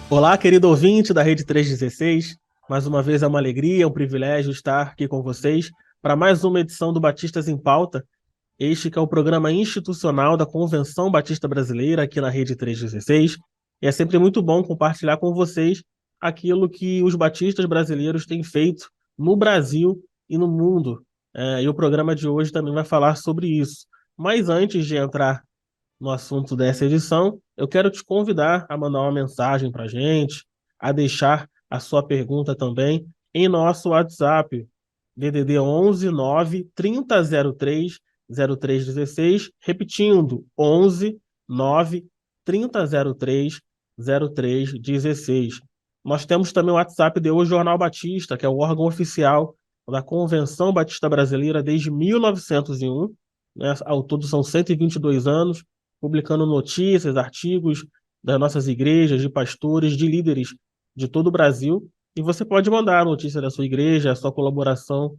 Olá, querido ouvinte da Rede 316. Mais uma vez é uma alegria, um privilégio estar aqui com vocês para mais uma edição do Batistas em Pauta. Este que é o programa institucional da Convenção Batista Brasileira aqui na Rede 316. E é sempre muito bom compartilhar com vocês aquilo que os batistas brasileiros têm feito no Brasil e no mundo. E o programa de hoje também vai falar sobre isso. Mas antes de entrar no assunto dessa edição, eu quero te convidar a mandar uma mensagem para a gente, a deixar a sua pergunta também em nosso WhatsApp, DDD 11 9 3003 0316, repetindo, 11 9 3003 0316. Nós temos também o WhatsApp de O Jornal Batista, que é o órgão oficial da Convenção Batista Brasileira desde 1901, né? Ao todo são 122 anos, publicando notícias, artigos das nossas igrejas, de pastores, de líderes de todo o Brasil. E você pode mandar a notícia da sua igreja, a sua colaboração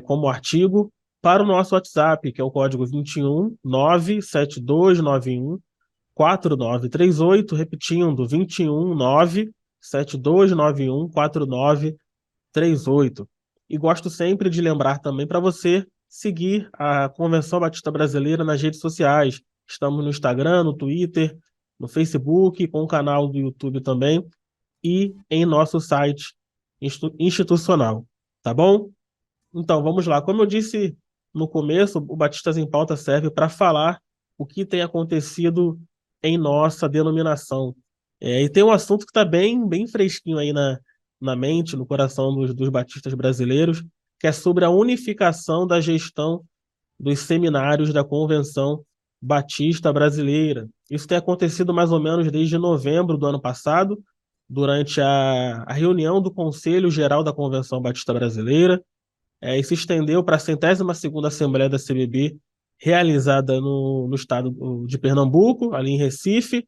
como artigo para o nosso WhatsApp, que é o código 21 97291 4938, repetindo, 21 97291 4938. E gosto sempre de lembrar também para você seguir a Convenção Batista Brasileira nas redes sociais. Estamos no Instagram, no Twitter, no Facebook, com o canal do YouTube também e em nosso site institucional. Tá bom? Então, vamos lá. Como eu disse no começo, o Batistas em Pauta serve para falar o que tem acontecido em nossa denominação. E tem um assunto que está bem fresquinho aí na mente, no coração dos batistas brasileiros, que é sobre a unificação da gestão dos seminários da Convenção Batista Brasileira. Isso tem acontecido mais ou menos desde novembro do ano passado, durante a reunião do Conselho Geral da Convenção Batista Brasileira, e se estendeu para a 102ª Assembleia da CBB, realizada no estado de Pernambuco, ali em Recife,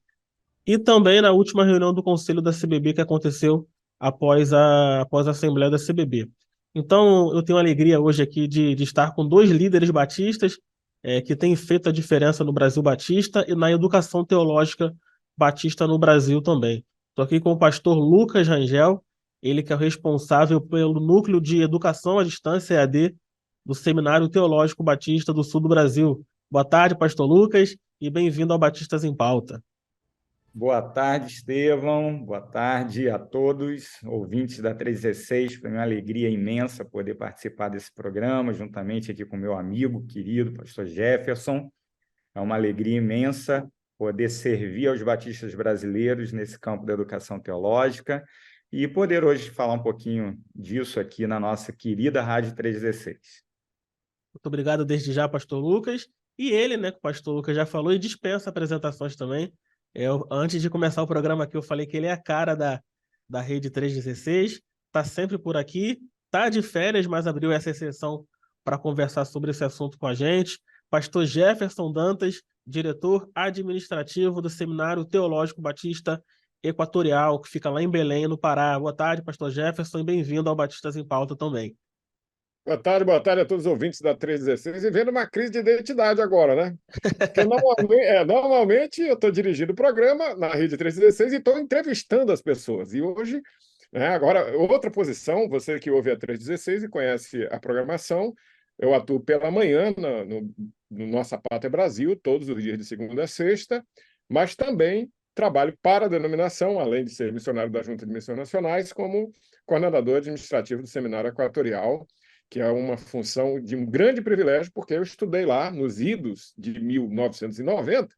e também na última reunião do Conselho da CBB que aconteceu após a Assembleia da CBB. Então, eu tenho a alegria hoje aqui de estar com dois líderes batistas que têm feito a diferença no Brasil Batista e na educação teológica batista no Brasil também. Estou aqui com o pastor Lucas Rangel, ele que é o responsável pelo núcleo de educação à distância EAD do Seminário Teológico Batista do Sul do Brasil. Boa tarde, pastor Lucas, e bem-vindo ao Batistas em Pauta. Boa tarde, Estevão. Boa tarde a todos, ouvintes da 316. Foi uma alegria imensa poder participar desse programa, juntamente aqui com meu amigo querido, pastor Jefferson. É uma alegria imensa poder servir aos batistas brasileiros nesse campo da educação teológica e poder hoje falar um pouquinho disso aqui na nossa querida Rádio 316. Muito obrigado desde já, pastor Lucas. E ele, né, que o pastor Lucas já falou, e dispensa apresentações também. Antes de começar o programa aqui, eu falei que ele é a cara da Rede 316, está sempre por aqui, está de férias, mas abriu essa exceção para conversar sobre esse assunto com a gente. Pastor Jefferson Dantas, diretor administrativo do Seminário Teológico Batista Equatorial, que fica lá em Belém, no Pará. Boa tarde, pastor Jefferson, e bem-vindo ao Batistas em Pauta também. Boa tarde a todos os ouvintes da 316 e vendo uma crise de identidade agora, né? Porque normalmente eu estou dirigindo o programa na Rede 316 e estou entrevistando as pessoas. E hoje, né, agora, outra posição, você que ouve a 316 e conhece a programação, eu atuo pela manhã no Nossa Pátria Brasil, todos os dias de segunda a sexta, mas também trabalho para a denominação, além de ser missionário da Junta de Missões Nacionais, como coordenador administrativo do Seminário Equatorial, que é uma função de um grande privilégio, porque eu estudei lá nos idos de 1990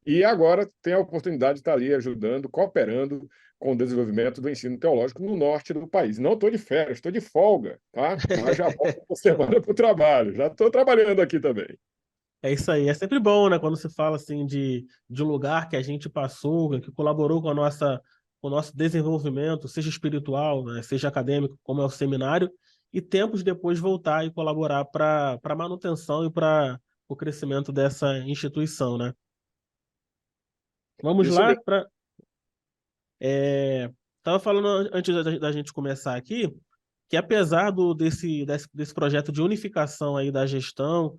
e agora tenho a oportunidade de estar ali ajudando, cooperando com o desenvolvimento do ensino teológico no norte do país. Não estou de férias, estou de folga, tá? Mas já volto por semana para o trabalho, já estou trabalhando aqui também. É isso aí, é sempre bom, né, quando se fala assim de um lugar que a gente passou, que colaborou com o nosso desenvolvimento, seja espiritual, né, seja acadêmico, como é o seminário, e tempos depois voltar e colaborar para a manutenção e para o crescimento dessa instituição, né? Vamos Isso lá mesmo. para. Estava falando antes da gente começar aqui, que apesar desse projeto de unificação aí da gestão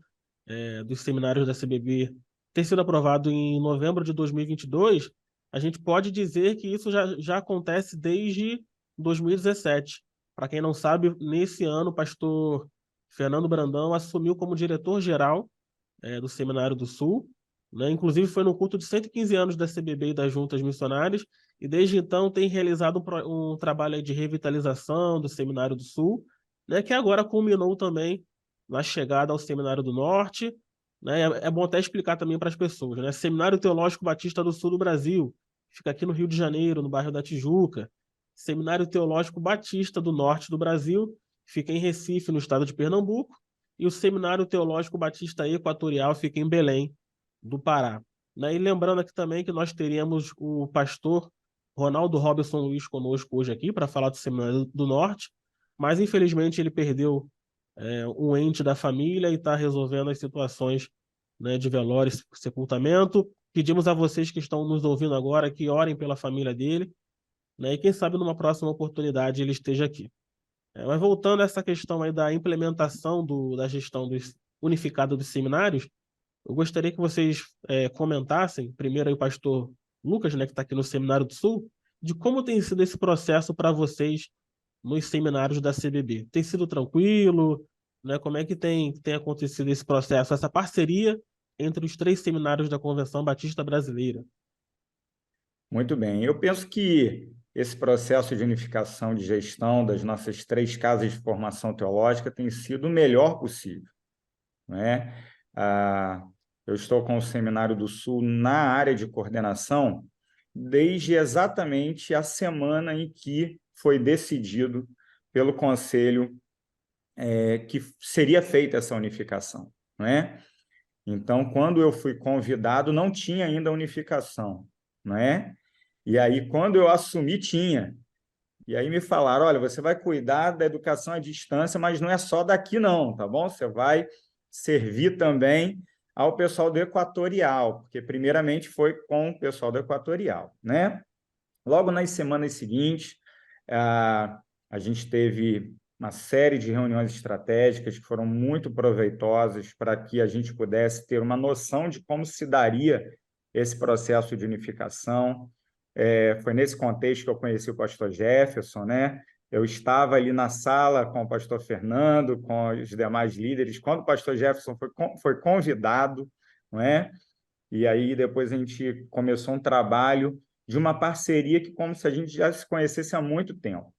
dos seminários da CBB ter sido aprovado em novembro de 2022, a gente pode dizer que isso já acontece desde 2017. Para quem não sabe, nesse ano, o pastor Fernando Brandão assumiu como diretor-geral do Seminário do Sul, né? Inclusive foi no culto de 115 anos da CBB e das Juntas Missionárias, e desde então tem realizado um trabalho aí de revitalização do Seminário do Sul, né? Que agora culminou também na chegada ao Seminário do Norte, né? É bom até explicar também para as pessoas, né? Seminário Teológico Batista do Sul do Brasil, fica aqui no Rio de Janeiro, no bairro da Tijuca. Seminário Teológico Batista do Norte do Brasil, fica em Recife, no estado de Pernambuco, e o Seminário Teológico Batista Equatorial fica em Belém, do Pará. Né? E lembrando aqui também que nós teríamos o pastor Ronaldo Robson Luiz conosco hoje aqui para falar do Seminário do Norte, mas infelizmente ele perdeu um ente da família e está resolvendo as situações, né, de velório e sepultamento. Pedimos a vocês que estão nos ouvindo agora que orem pela família dele, né, e quem sabe numa próxima oportunidade ele esteja aqui. Mas voltando a essa questão aí da implementação da gestão unificada dos seminários, eu gostaria que vocês comentassem, primeiro aí o pastor Lucas, né, que está aqui no Seminário do Sul, de como tem sido esse processo para vocês nos seminários da CBB. Tem sido tranquilo? Né? Como é que tem acontecido esse processo, essa parceria entre os 3 seminários da Convenção Batista Brasileira? Muito bem. Eu penso que esse processo de unificação de gestão das nossas 3 casas de formação teológica tem sido o melhor possível, não é? Eu estou com o Seminário do Sul na área de coordenação desde exatamente a semana em que foi decidido pelo Conselho que seria feita essa unificação, não é? Então, quando eu fui convidado, não tinha ainda unificação, não é? E aí, quando eu assumi, tinha. E aí me falaram, olha, você vai cuidar da educação à distância, mas não é só daqui não, tá bom? Você vai servir também ao pessoal do Equatorial, porque primeiramente foi com o pessoal do Equatorial, né? Logo nas semanas seguintes, a gente teve uma série de reuniões estratégicas que foram muito proveitosas para que a gente pudesse ter uma noção de como se daria esse processo de unificação. Foi nesse contexto que eu conheci o pastor Jefferson, né? Eu estava ali na sala com o pastor Fernando, com os demais líderes, quando o pastor Jefferson foi convidado, não é? E aí depois a gente começou um trabalho de uma parceria que como se a gente já se conhecesse há muito tempo.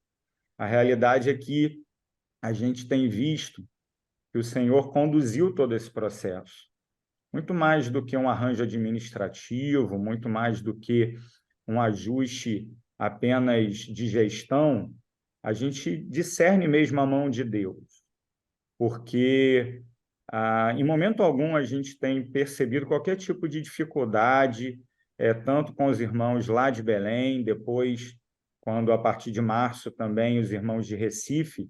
A realidade é que a gente tem visto que o Senhor conduziu todo esse processo. Muito mais do que um arranjo administrativo, muito mais do que um ajuste apenas de gestão, a gente discerne mesmo a mão de Deus, porque em momento algum a gente tem percebido qualquer tipo de dificuldade, tanto com os irmãos lá de Belém, depois, quando a partir de março também os irmãos de Recife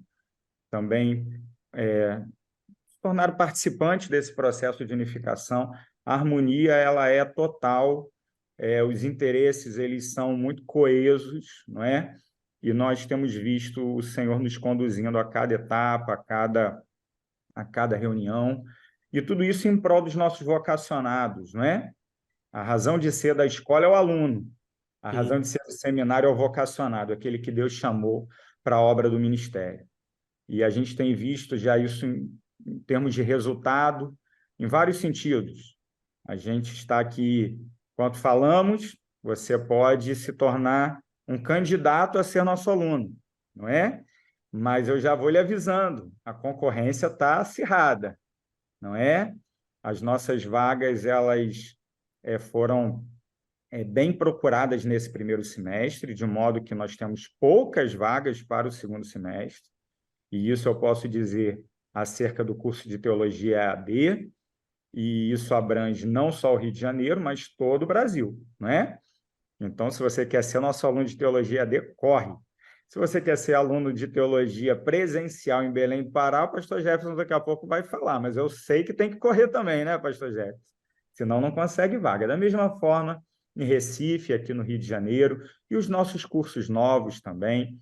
também se tornaram participantes desse processo de unificação. A harmonia ela é total, os interesses eles são muito coesos, não é? E nós temos visto o Senhor nos conduzindo a cada etapa, a cada reunião, e tudo isso em prol dos nossos vocacionados, não é? A razão de ser da escola é o aluno, a Sim. razão de ser do seminário é o vocacionado, aquele que Deus chamou para a obra do ministério. E a gente tem visto já isso em termos de resultado, em vários sentidos. A gente está aqui, enquanto falamos, você pode se tornar um candidato a ser nosso aluno, não é? Mas eu já vou lhe avisando, a concorrência está acirrada, não é? As nossas vagas, elas foram bem procuradas nesse primeiro semestre, de modo que nós temos poucas vagas para o segundo semestre, e isso eu posso dizer acerca do curso de Teologia EAD, e isso abrange não só o Rio de Janeiro, mas todo o Brasil, não é? Então, se você quer ser nosso aluno de Teologia EAD, corre. Se você quer ser aluno de Teologia presencial em Belém do Pará, o pastor Jefferson daqui a pouco vai falar, mas eu sei que tem que correr também, né, pastor Jefferson? Senão não consegue vaga. Da mesma forma, em Recife, aqui no Rio de Janeiro, e os nossos cursos novos também.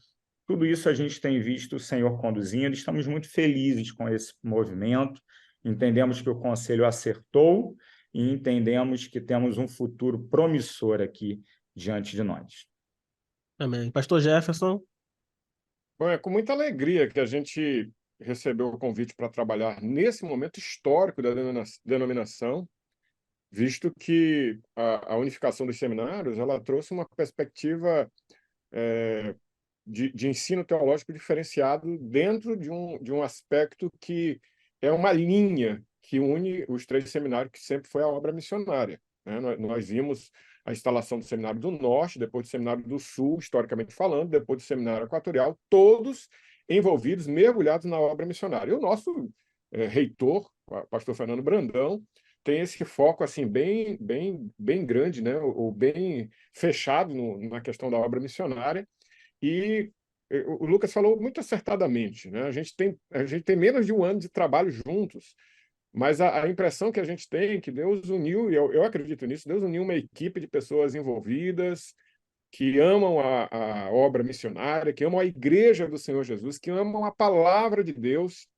Tudo isso a gente tem visto o Senhor conduzindo, estamos muito felizes com esse movimento, entendemos que o Conselho acertou e entendemos que temos um futuro promissor aqui diante de nós. Amém. Pastor Jefferson? Bom, é com muita alegria que a gente recebeu o convite para trabalhar nesse momento histórico da denominação, visto que a unificação dos seminários ela trouxe uma perspectiva de ensino teológico diferenciado dentro de um aspecto que é uma linha que une os três seminários, que sempre foi a obra missionária, né? Nós vimos a instalação do Seminário do Norte, depois do Seminário do Sul, historicamente falando, depois do Seminário Equatorial, todos envolvidos, mergulhados na obra missionária. E o nosso reitor, o pastor Fernando Brandão, tem esse foco assim bem grande, né? Ou bem fechado na questão da obra missionária. E o Lucas falou muito acertadamente, né? A gente tem menos de um ano de trabalho juntos, mas a impressão que a gente tem é que Deus uniu, e eu acredito nisso, Deus uniu uma equipe de pessoas envolvidas, que amam a obra missionária, que amam a igreja do Senhor Jesus, que amam a palavra de Deus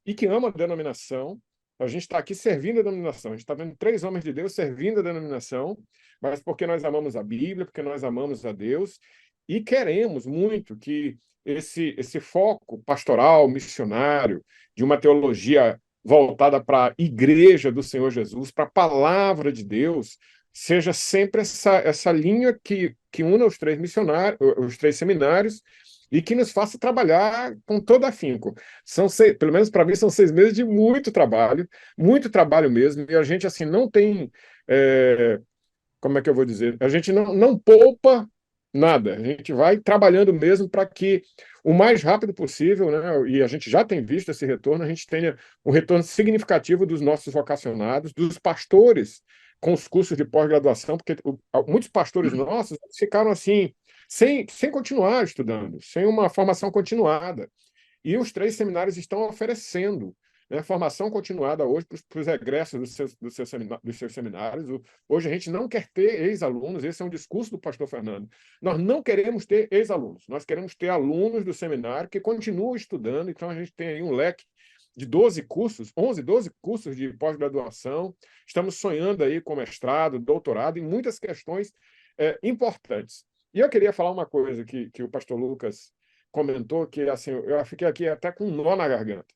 e que amam a denominação. A gente está aqui servindo a denominação, a gente está vendo três homens de Deus servindo a denominação, mas porque nós amamos a Bíblia, porque nós amamos a Deus e queremos muito que esse foco pastoral, missionário, de uma teologia voltada para a igreja do Senhor Jesus, para a palavra de Deus, seja sempre essa linha que une os três missionários, os três seminários, e que nos faça trabalhar com todo afinco. Pelo menos para mim, são 6 meses de muito trabalho mesmo, e a gente assim não tem, como é que eu vou dizer? A gente não poupa nada, a gente vai trabalhando mesmo para que o mais rápido possível, né, e a gente já tem visto esse retorno, a gente tenha um retorno significativo dos nossos vocacionados, dos pastores com os cursos de pós-graduação, porque muitos pastores nossos ficaram assim, sem continuar estudando, sem uma formação continuada. E os três seminários estão oferecendo, né, formação continuada hoje para os egressos dos seus seminários. Hoje a gente não quer ter ex-alunos, esse é um discurso do pastor Fernando. Nós não queremos ter ex-alunos, nós queremos ter alunos do seminário que continuam estudando, então a gente tem aí um leque de 12 cursos, 11, 12 cursos de pós-graduação. Estamos sonhando aí com mestrado, doutorado, em muitas questões importantes. E eu queria falar uma coisa que o pastor Lucas comentou, que assim, eu fiquei aqui até com um nó na garganta.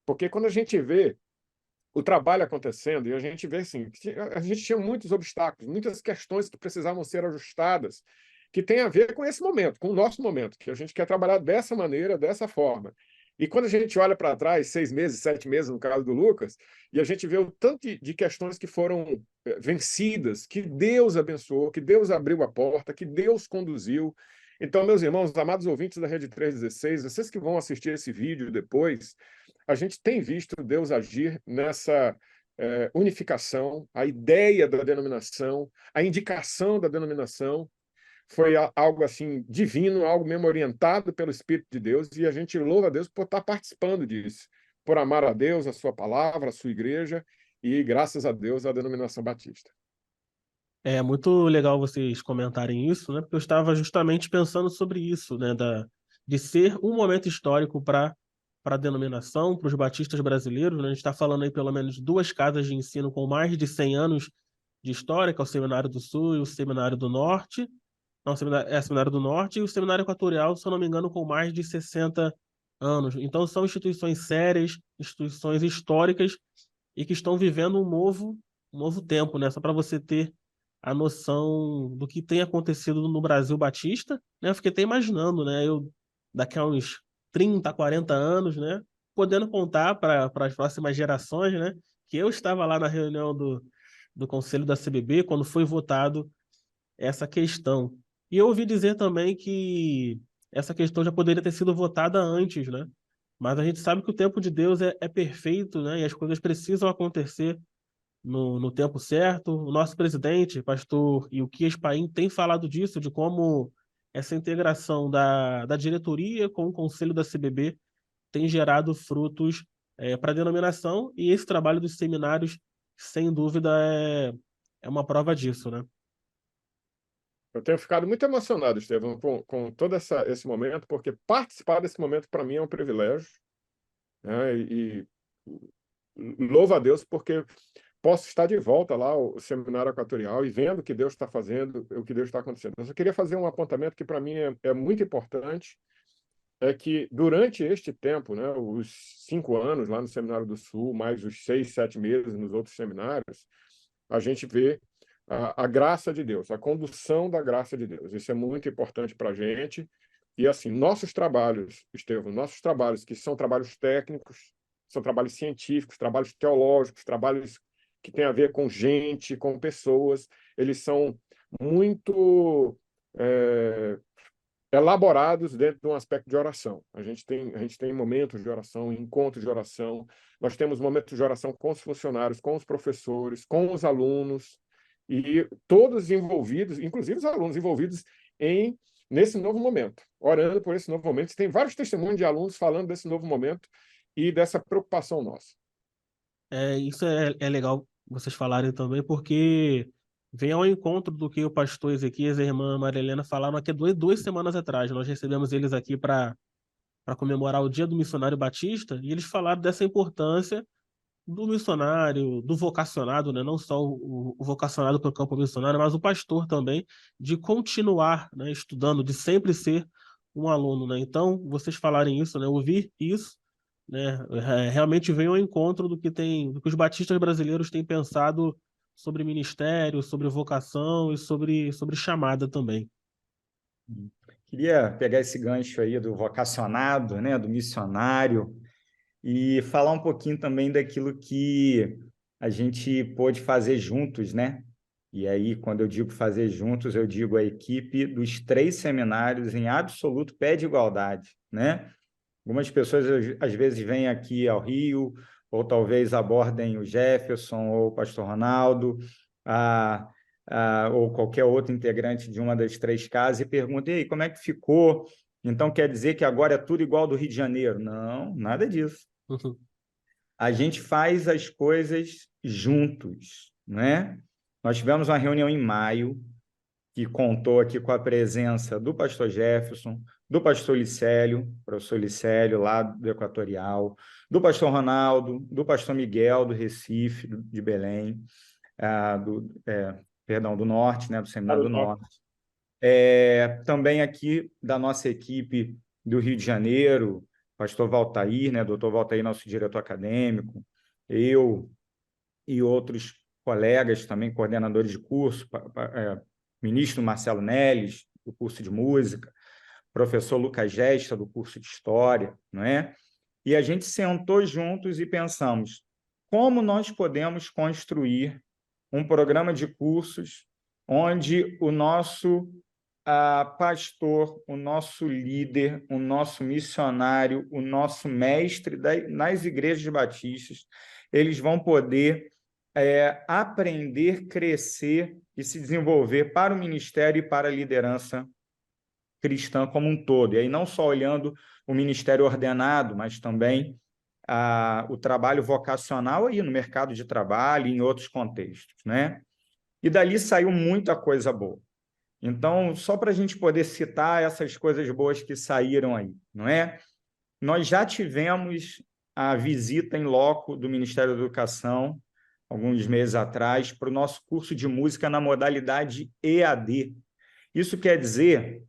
Porque quando a gente vê o trabalho acontecendo, e a gente vê assim, a gente tinha muitos obstáculos, muitas questões que precisavam ser ajustadas, que tem a ver com esse momento, com o nosso momento, que a gente quer trabalhar dessa maneira, dessa forma. E quando a gente olha para trás, 6 meses, 7 meses, no caso do Lucas, e a gente vê o tanto de questões que foram vencidas, que Deus abençoou, que Deus abriu a porta, que Deus conduziu. Então, meus irmãos, amados ouvintes da Rede 316, vocês que vão assistir esse vídeo depois, a gente tem visto Deus agir nessa unificação, a ideia da denominação, a indicação da denominação, foi algo assim divino, algo mesmo orientado pelo Espírito de Deus, e a gente louva a Deus por estar participando disso, por amar a Deus, a sua palavra, a sua igreja, e graças a Deus a denominação batista. É muito legal vocês comentarem isso, né? Porque eu estava justamente pensando sobre isso, né? De ser um momento histórico para a denominação, para os batistas brasileiros, né? A gente está falando aí pelo menos 2 casas de ensino com mais de 100 anos de história, que é o Seminário do Sul e o Seminário do Norte. Não, o Seminário do Norte e o Seminário Equatorial, se eu não me engano, com mais de 60 anos. Então são instituições sérias, instituições históricas e que estão vivendo um novo tempo, né? Só para você ter a noção do que tem acontecido no Brasil Batista, né? Eu fiquei até imaginando, né? Eu, daqui a uns 30, 40 anos, né? Podendo contar para as próximas gerações, né? Que eu estava lá na reunião do Conselho da CBB quando foi votado essa questão. E eu ouvi dizer também que essa questão já poderia ter sido votada antes, né? Mas a gente sabe que o tempo de Deus é perfeito, né? E as coisas precisam acontecer no tempo certo. O nosso presidente, pastor Ilquias Paim, tem falado disso, de como essa integração da diretoria com o conselho da CBB tem gerado frutos para a denominação, e esse trabalho dos seminários, sem dúvida, é uma prova disso, né? Eu tenho ficado muito emocionado, Estevão, com todo esse momento, porque participar desse momento para mim é um privilégio, né? E louvo a Deus porque possa estar de volta lá ao Seminário Equatorial e vendo o que Deus está fazendo, o que Deus está acontecendo. Eu só queria fazer um apontamento que para mim é muito importante, é que durante este tempo, né, os 5 anos lá no Seminário do Sul, mais os 6, 7 meses nos outros seminários, a gente vê a graça de Deus, a condução da graça de Deus. Isso é muito importante para a gente. E assim, nossos trabalhos, Estevão, nossos trabalhos, que são trabalhos técnicos, são trabalhos científicos, trabalhos teológicos, trabalhos que têm a ver com gente, com pessoas, eles são muito elaborados dentro de um aspecto de oração. A gente tem momentos de oração, encontros de oração, nós temos momentos de oração com os funcionários, com os professores, com os alunos, e todos envolvidos, inclusive os alunos envolvidos nesse novo momento, orando por esse novo momento. Tem vários testemunhos de alunos falando desse novo momento e dessa preocupação nossa. Isso é legal vocês falarem também, porque vem ao encontro do que o pastor Ezequias e a irmã Marilena falaram aqui 2 semanas atrás. Nós recebemos eles aqui para comemorar o Dia do Missionário Batista, e eles falaram dessa importância do missionário, do vocacionado, né? Não só o vocacionado para o campo missionário, mas o pastor também, de continuar, né, estudando, de sempre ser um aluno, né? Então, vocês falarem isso, né, ouvir isso, né, realmente vem ao encontro do que os batistas brasileiros têm pensado sobre ministério, sobre vocação e sobre chamada também. Queria pegar esse gancho aí do vocacionado, né, do missionário, e falar um pouquinho também daquilo que a gente pôde fazer juntos, né? E aí, quando eu digo fazer juntos, eu digo a equipe dos 3 seminários em absoluto pé de igualdade, né? Algumas pessoas, às vezes, vêm aqui ao Rio, ou talvez abordem o Jefferson ou o pastor Ronaldo, ou qualquer outro integrante de uma das 3 casas, e perguntam, e aí, como é que ficou? Então, quer dizer que agora é tudo igual do Rio de Janeiro? Não, nada disso. Uhum. A gente faz as coisas juntos, né? Nós tivemos uma reunião em maio, que contou aqui com a presença do pastor Jefferson, do pastor Licélio, professor Licélio, lá do Equatorial, do pastor Ronaldo, do pastor Miguel, do Recife, de Belém, do Norte, né, do Seminário do Norte. Também aqui da nossa equipe do Rio de Janeiro, pastor Valtair, né, doutor Valtair, nosso diretor acadêmico, eu e outros colegas também, coordenadores de curso, ministro Marcelo Neles, do curso de música, professor Lucas Gesta, do curso de história, não é? E a gente sentou juntos e pensamos como nós podemos construir um programa de cursos onde o nosso pastor, o nosso líder, o nosso missionário, o nosso mestre nas igrejas batistas, eles vão poder aprender, crescer e se desenvolver para o ministério e para a liderança cristã como um todo. E aí não só olhando o ministério ordenado, mas também o trabalho vocacional aí no mercado de trabalho e em outros contextos, né? E dali saiu muita coisa boa. Então, só para a gente poder citar essas coisas boas que saíram aí, não é? Nós já tivemos a visita em loco do Ministério da Educação, alguns meses atrás, para o nosso curso de música na modalidade EAD. Isso quer dizer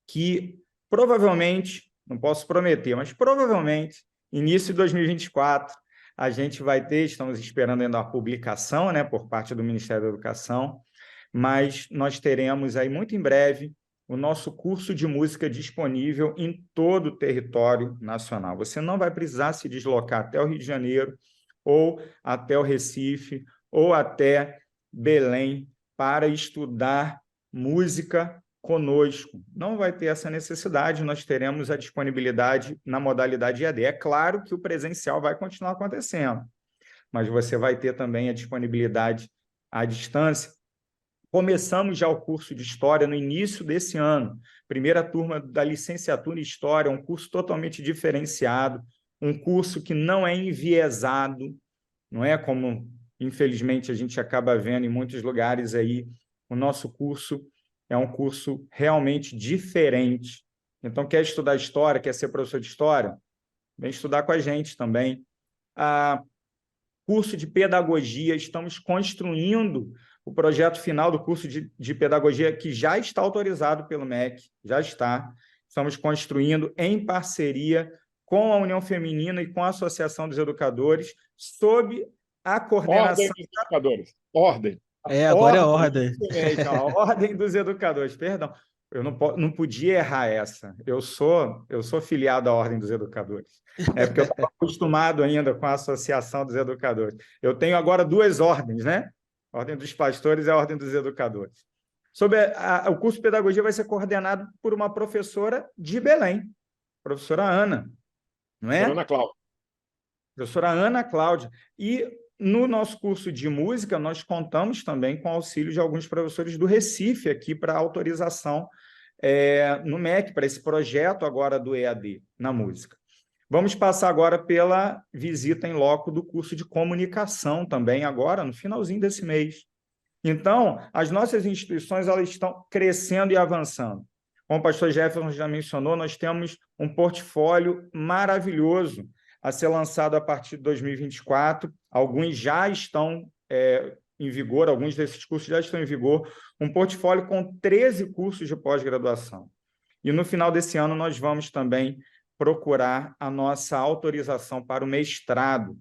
que, provavelmente, não posso prometer, mas provavelmente, início de 2024, a gente vai ter, estamos esperando ainda a publicação, né, por parte do Ministério da Educação, mas nós teremos aí muito em breve o nosso curso de música disponível em todo o território nacional. Você não vai precisar se deslocar até o Rio de Janeiro, ou até o Recife, ou até Belém, para estudar música conosco. Não vai ter essa necessidade, nós teremos a disponibilidade na modalidade EAD. É claro que o presencial vai continuar acontecendo, mas você vai ter também a disponibilidade à distância. Começamos já o curso de História no início desse ano. Primeira turma da licenciatura em História, um curso totalmente diferenciado, um curso que não é enviesado, não é como, infelizmente, a gente acaba vendo em muitos lugares aí. O nosso curso é um curso realmente diferente. Então, quer estudar História, quer ser professor de História? Vem estudar com a gente também. curso de pedagogia, estamos construindo o projeto final do curso de pedagogia, que já está autorizado pelo MEC, já está. Estamos construindo em parceria com a União Feminina e com a Associação dos Educadores, sob a coordenação... Ordem dos educadores. Ordem. Agora é ordem. Isso mesmo, a Ordem dos Educadores, perdão. Eu não podia errar essa. Eu sou filiado à Ordem dos Educadores. É porque eu estava acostumado ainda com a Associação dos Educadores. Eu tenho agora duas ordens, né? A Ordem dos Pastores e a Ordem dos Educadores. O curso de pedagogia vai ser coordenado por uma professora de Belém, professora Ana, não é? Ana Cláudia. Professora Ana Cláudia. E no nosso curso de música, nós contamos também com o auxílio de alguns professores do Recife aqui para autorização no MEC, para esse projeto agora do EAD na música. Vamos passar agora pela visita em loco do curso de comunicação também agora, no finalzinho desse mês. Então, as nossas instituições elas estão crescendo e avançando. Como o pastor Jefferson já mencionou, nós temos um portfólio maravilhoso a ser lançado a partir de 2024. Alguns já estão em vigor, alguns desses cursos já estão em vigor. Um portfólio com 13 cursos de pós-graduação. E no final desse ano nós vamos também procurar a nossa autorização para o mestrado.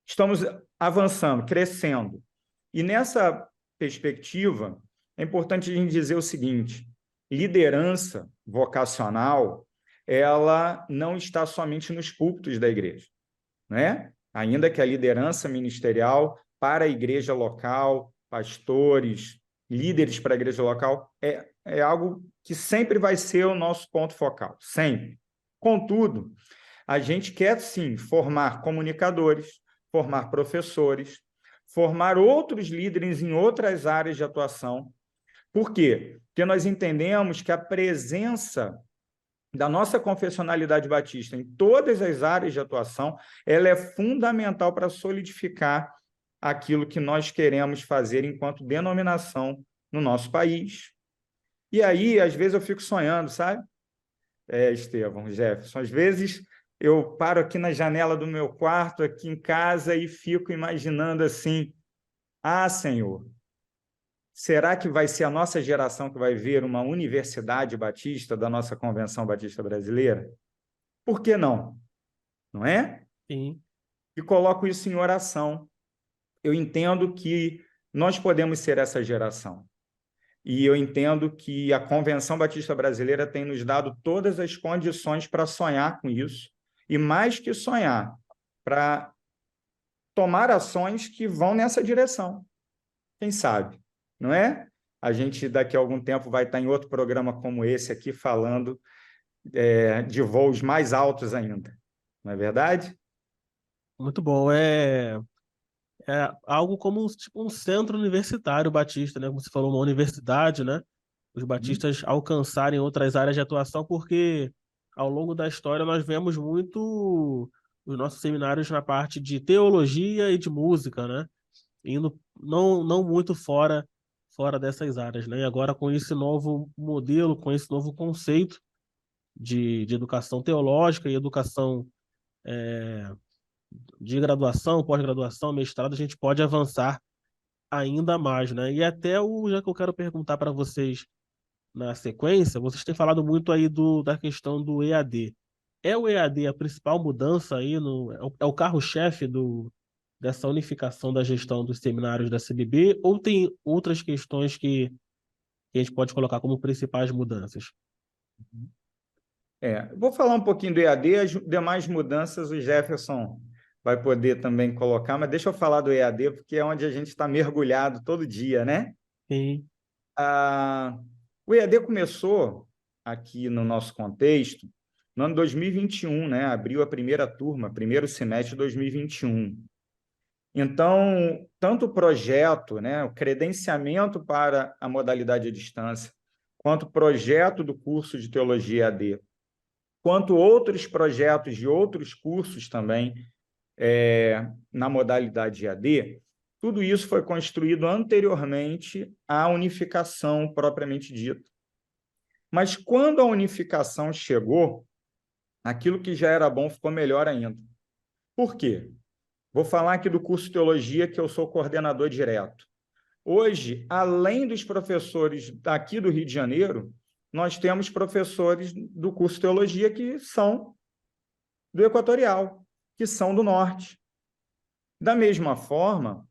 Estamos avançando, crescendo. E nessa perspectiva, é importante a gente dizer o seguinte: liderança vocacional, ela não está somente nos púlpitos da igreja, né? Ainda que a liderança ministerial para a igreja local, pastores, líderes para a igreja local, é algo que sempre vai ser o nosso ponto focal, sempre. Contudo, a gente quer, sim, formar comunicadores, formar professores, formar outros líderes em outras áreas de atuação. Por quê? Porque nós entendemos que a presença da nossa confessionalidade batista em todas as áreas de atuação, ela é fundamental para solidificar aquilo que nós queremos fazer enquanto denominação no nosso país. E aí, às vezes, eu fico sonhando, sabe? Estevão, Jefferson, às vezes eu paro aqui na janela do meu quarto, aqui em casa, e fico imaginando assim: ah, Senhor, será que vai ser a nossa geração que vai ver uma universidade batista da nossa Convenção Batista Brasileira? Por que não? Não é? Sim. E coloco isso em oração. Eu entendo que nós podemos ser essa geração. E eu entendo que a Convenção Batista Brasileira tem nos dado todas as condições para sonhar com isso, e mais que sonhar, para tomar ações que vão nessa direção. Quem sabe, não é? A gente, daqui a algum tempo, vai estar em outro programa como esse aqui, falando de voos mais altos ainda. Não é verdade? Muito bom. É algo como tipo um centro universitário batista, né? Como você falou, uma universidade, né? Os batistas alcançarem outras áreas de atuação, porque ao longo da história nós vemos muito os nossos seminários na parte de teologia e de música, né? Indo não muito fora dessas áreas, né? E agora com esse novo modelo, com esse novo conceito de educação teológica e educação de graduação, pós-graduação, mestrado, a gente pode avançar ainda mais, né? E até já que eu quero perguntar para vocês na sequência, vocês têm falado muito aí da questão do EAD. É o EAD a principal mudança aí, é o carro-chefe dessa unificação da gestão dos seminários da CBB, ou tem outras questões que a gente pode colocar como principais mudanças? Vou falar um pouquinho do EAD, as demais mudanças o Jefferson vai poder também colocar, mas deixa eu falar do EAD, porque é onde a gente está mergulhado todo dia, né? Sim. O EAD começou aqui no nosso contexto no ano 2021, né? Abriu a primeira turma, primeiro semestre de 2021. Então, tanto o projeto, né, o credenciamento para a modalidade à distância, quanto o projeto do curso de Teologia EAD, quanto outros projetos de outros cursos também na modalidade EAD, tudo isso foi construído anteriormente à unificação propriamente dita. Mas quando a unificação chegou, aquilo que já era bom ficou melhor ainda. Por quê? Vou falar aqui do curso de Teologia, que eu sou coordenador direto. Hoje, além dos professores daqui do Rio de Janeiro, nós temos professores do curso de Teologia que são do Equatorial, que são do Norte. Da mesma forma,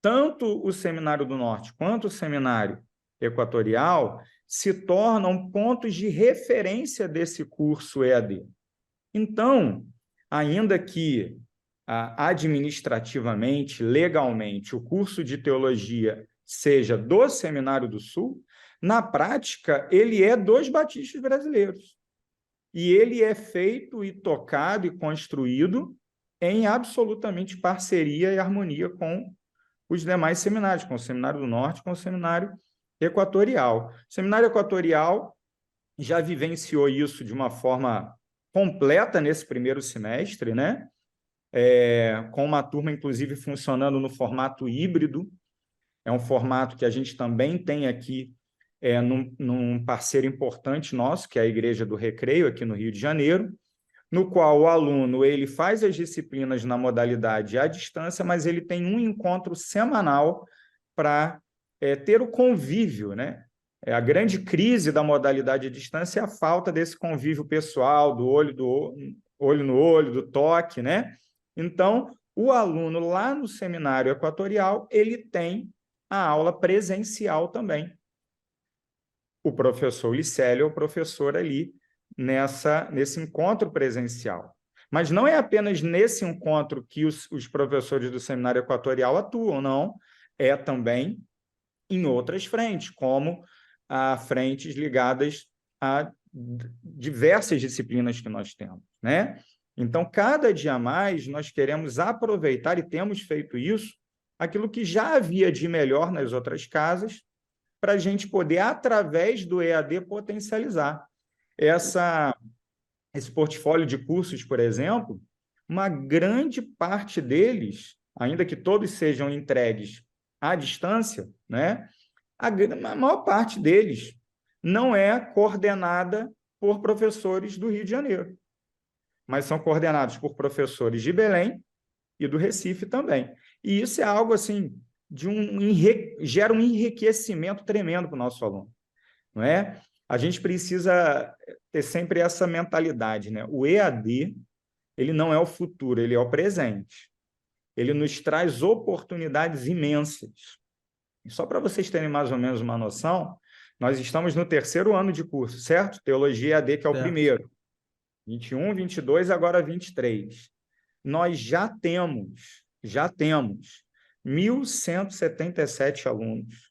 tanto o Seminário do Norte quanto o Seminário Equatorial se tornam pontos de referência desse curso EAD. Então, ainda que administrativamente, legalmente, o curso de teologia seja do Seminário do Sul, na prática, ele é dos batistas brasileiros. E ele é feito e tocado e construído em absolutamente parceria e harmonia com os demais seminários, com o Seminário do Norte, com o Seminário Equatorial. O Seminário Equatorial já vivenciou isso de uma forma completa nesse primeiro semestre, né? Com uma turma, inclusive, funcionando no formato híbrido. É um formato que a gente também tem aqui num parceiro importante nosso, que é a Igreja do Recreio, aqui no Rio de Janeiro, no qual o aluno ele faz as disciplinas na modalidade à distância, mas ele tem um encontro semanal para ter o convívio, né? A grande crise da modalidade à distância é a falta desse convívio pessoal, do olho no olho, do toque, né? Então, o aluno lá no Seminário Equatorial, ele tem a aula presencial também. O professor Licélio é o professor ali nesse encontro presencial. Mas não é apenas nesse encontro que os professores do Seminário Equatorial atuam, não. É também em outras frentes, como frentes ligadas a diversas disciplinas que nós temos, né? Então, cada dia mais, nós queremos aproveitar, e temos feito isso, aquilo que já havia de melhor nas outras casas, para a gente poder, através do EAD, potencializar. Esse portfólio de cursos, por exemplo, uma grande parte deles, ainda que todos sejam entregues à distância, né? A maior parte deles não é coordenada por professores do Rio de Janeiro, mas são coordenados por professores de Belém e do Recife também. E isso é algo assim gera um enriquecimento tremendo para o nosso aluno, não é? A gente precisa ter sempre essa mentalidade, né? O EAD, ele não é o futuro, ele é o presente. Ele nos traz oportunidades imensas. E só para vocês terem mais ou menos uma noção, nós estamos no 3º ano de curso, certo? Teologia EAD, que é o primeiro. 21, 22, agora 23. Nós já temos 1.177 alunos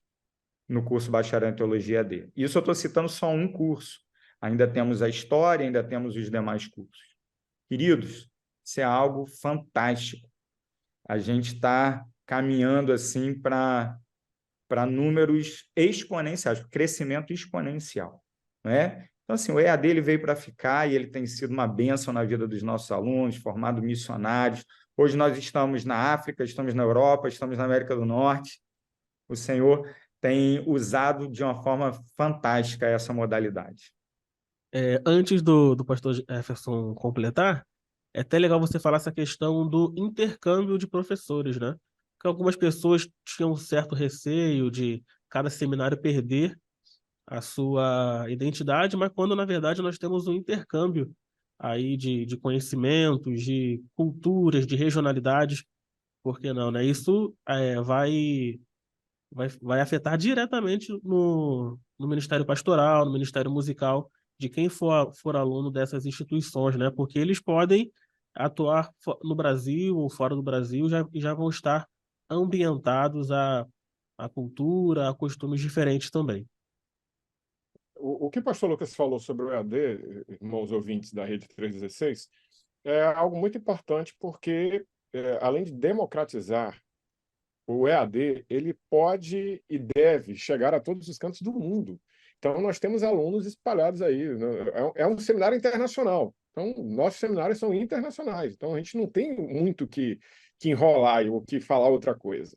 no curso Bacharel em Teologia EAD. Isso eu estou citando só um curso. Ainda temos a História, ainda temos os demais cursos. Queridos, isso é algo fantástico. A gente está caminhando assim para números exponenciais, crescimento exponencial, né? Então, assim, o EAD ele veio para ficar e ele tem sido uma bênção na vida dos nossos alunos, formado missionários. Hoje nós estamos na África, estamos na Europa, estamos na América do Norte. O Senhor tem usado de uma forma fantástica essa modalidade. Antes do pastor Jefferson completar, é até legal você falar essa questão do intercâmbio de professores, né? Porque algumas pessoas tinham um certo receio de cada seminário perder a sua identidade, mas quando, na verdade, nós temos um intercâmbio aí de conhecimentos, de culturas, de regionalidades, por que não, né? Isso vai afetar diretamente no Ministério Pastoral, no Ministério Musical, de quem for aluno dessas instituições, né? Porque eles podem atuar no Brasil ou fora do Brasil e já vão estar ambientados à cultura, a costumes diferentes também. O que o pastor Lucas falou sobre o EAD, irmãos ouvintes da Rede 316, é algo muito importante porque, além de democratizar o EAD, ele pode e deve chegar a todos os cantos do mundo. Então, nós temos alunos espalhados aí, né? É um seminário internacional. Então, nossos seminários são internacionais. Então, a gente não tem muito que enrolar ou que falar outra coisa.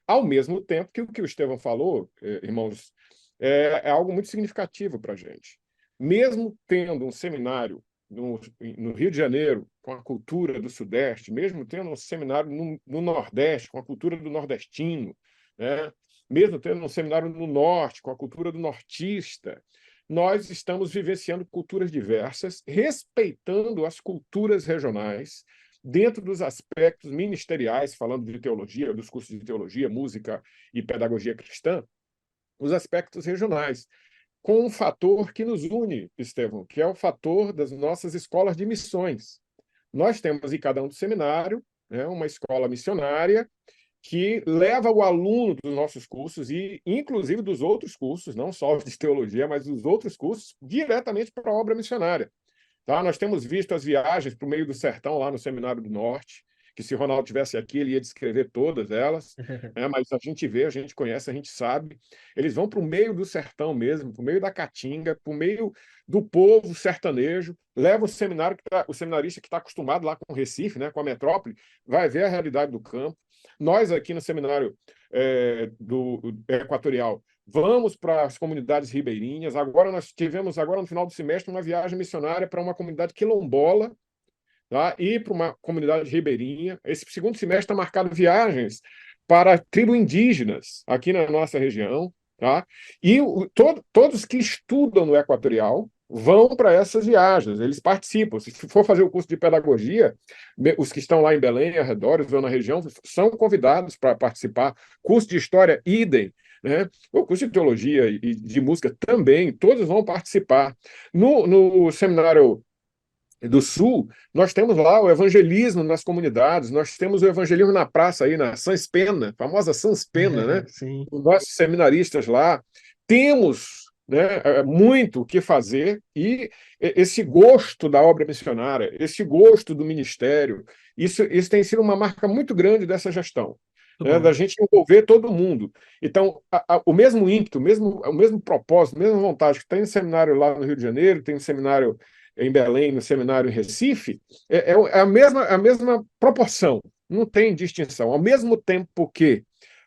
Ao mesmo tempo que o Estevão falou, irmãos, é algo muito significativo para a gente. Mesmo tendo um seminário no Rio de Janeiro, com a cultura do Sudeste, mesmo tendo um seminário no Nordeste, com a cultura do nordestino, né? Mesmo tendo um seminário no Norte, com a cultura do nortista, nós estamos vivenciando culturas diversas, respeitando as culturas regionais, dentro dos aspectos ministeriais, falando de teologia, dos cursos de teologia, música e pedagogia cristã, os aspectos regionais, com um fator que nos une, Estevão, que é o fator das nossas escolas de missões. Nós temos em cada um do seminário, né, uma escola missionária que leva o aluno dos nossos cursos e, inclusive, dos outros cursos, não só de teologia, mas dos outros cursos, diretamente para a obra missionária. Tá? Nós temos visto as viagens para o meio do sertão, lá no Seminário do Norte, que se o Ronaldo tivesse aqui, ele ia descrever todas elas, né? Mas a gente vê, a gente conhece, a gente sabe. Eles vão para o meio do sertão mesmo, para o meio da caatinga, para o meio do povo sertanejo, leva o seminário o seminarista que está acostumado lá com o Recife, né, com a metrópole, vai ver a realidade do campo. Nós aqui no seminário do Equatorial vamos para as comunidades ribeirinhas. Agora nós tivemos, agora no final do semestre, uma viagem missionária para uma comunidade quilombola, tá? E para uma comunidade ribeirinha. Esse segundo semestre está marcado viagens para tribos indígenas aqui na nossa região. Tá? E todos que estudam no Equatorial vão para essas viagens, eles participam. Se for fazer o curso de pedagogia, os que estão lá em Belém, arredores ou na região, são convidados para participar. Curso de história, idem. Né? O curso de teologia e de música também, todos vão participar. No seminário do Sul, nós temos lá o evangelismo nas comunidades, nós temos o evangelismo na praça aí, na Sans Pena, famosa Sans Pena, né? Sim. Os nossos seminaristas lá. Temos, né, muito o que fazer e esse gosto da obra missionária, esse gosto do ministério, isso tem sido uma marca muito grande dessa gestão. Né, da gente envolver todo mundo. Então, o mesmo ímpeto, o mesmo propósito, a mesma vontade que tem no seminário lá no Rio de Janeiro, tem no seminário em Belém, no seminário em Recife, é a mesma proporção, não tem distinção. Ao mesmo tempo que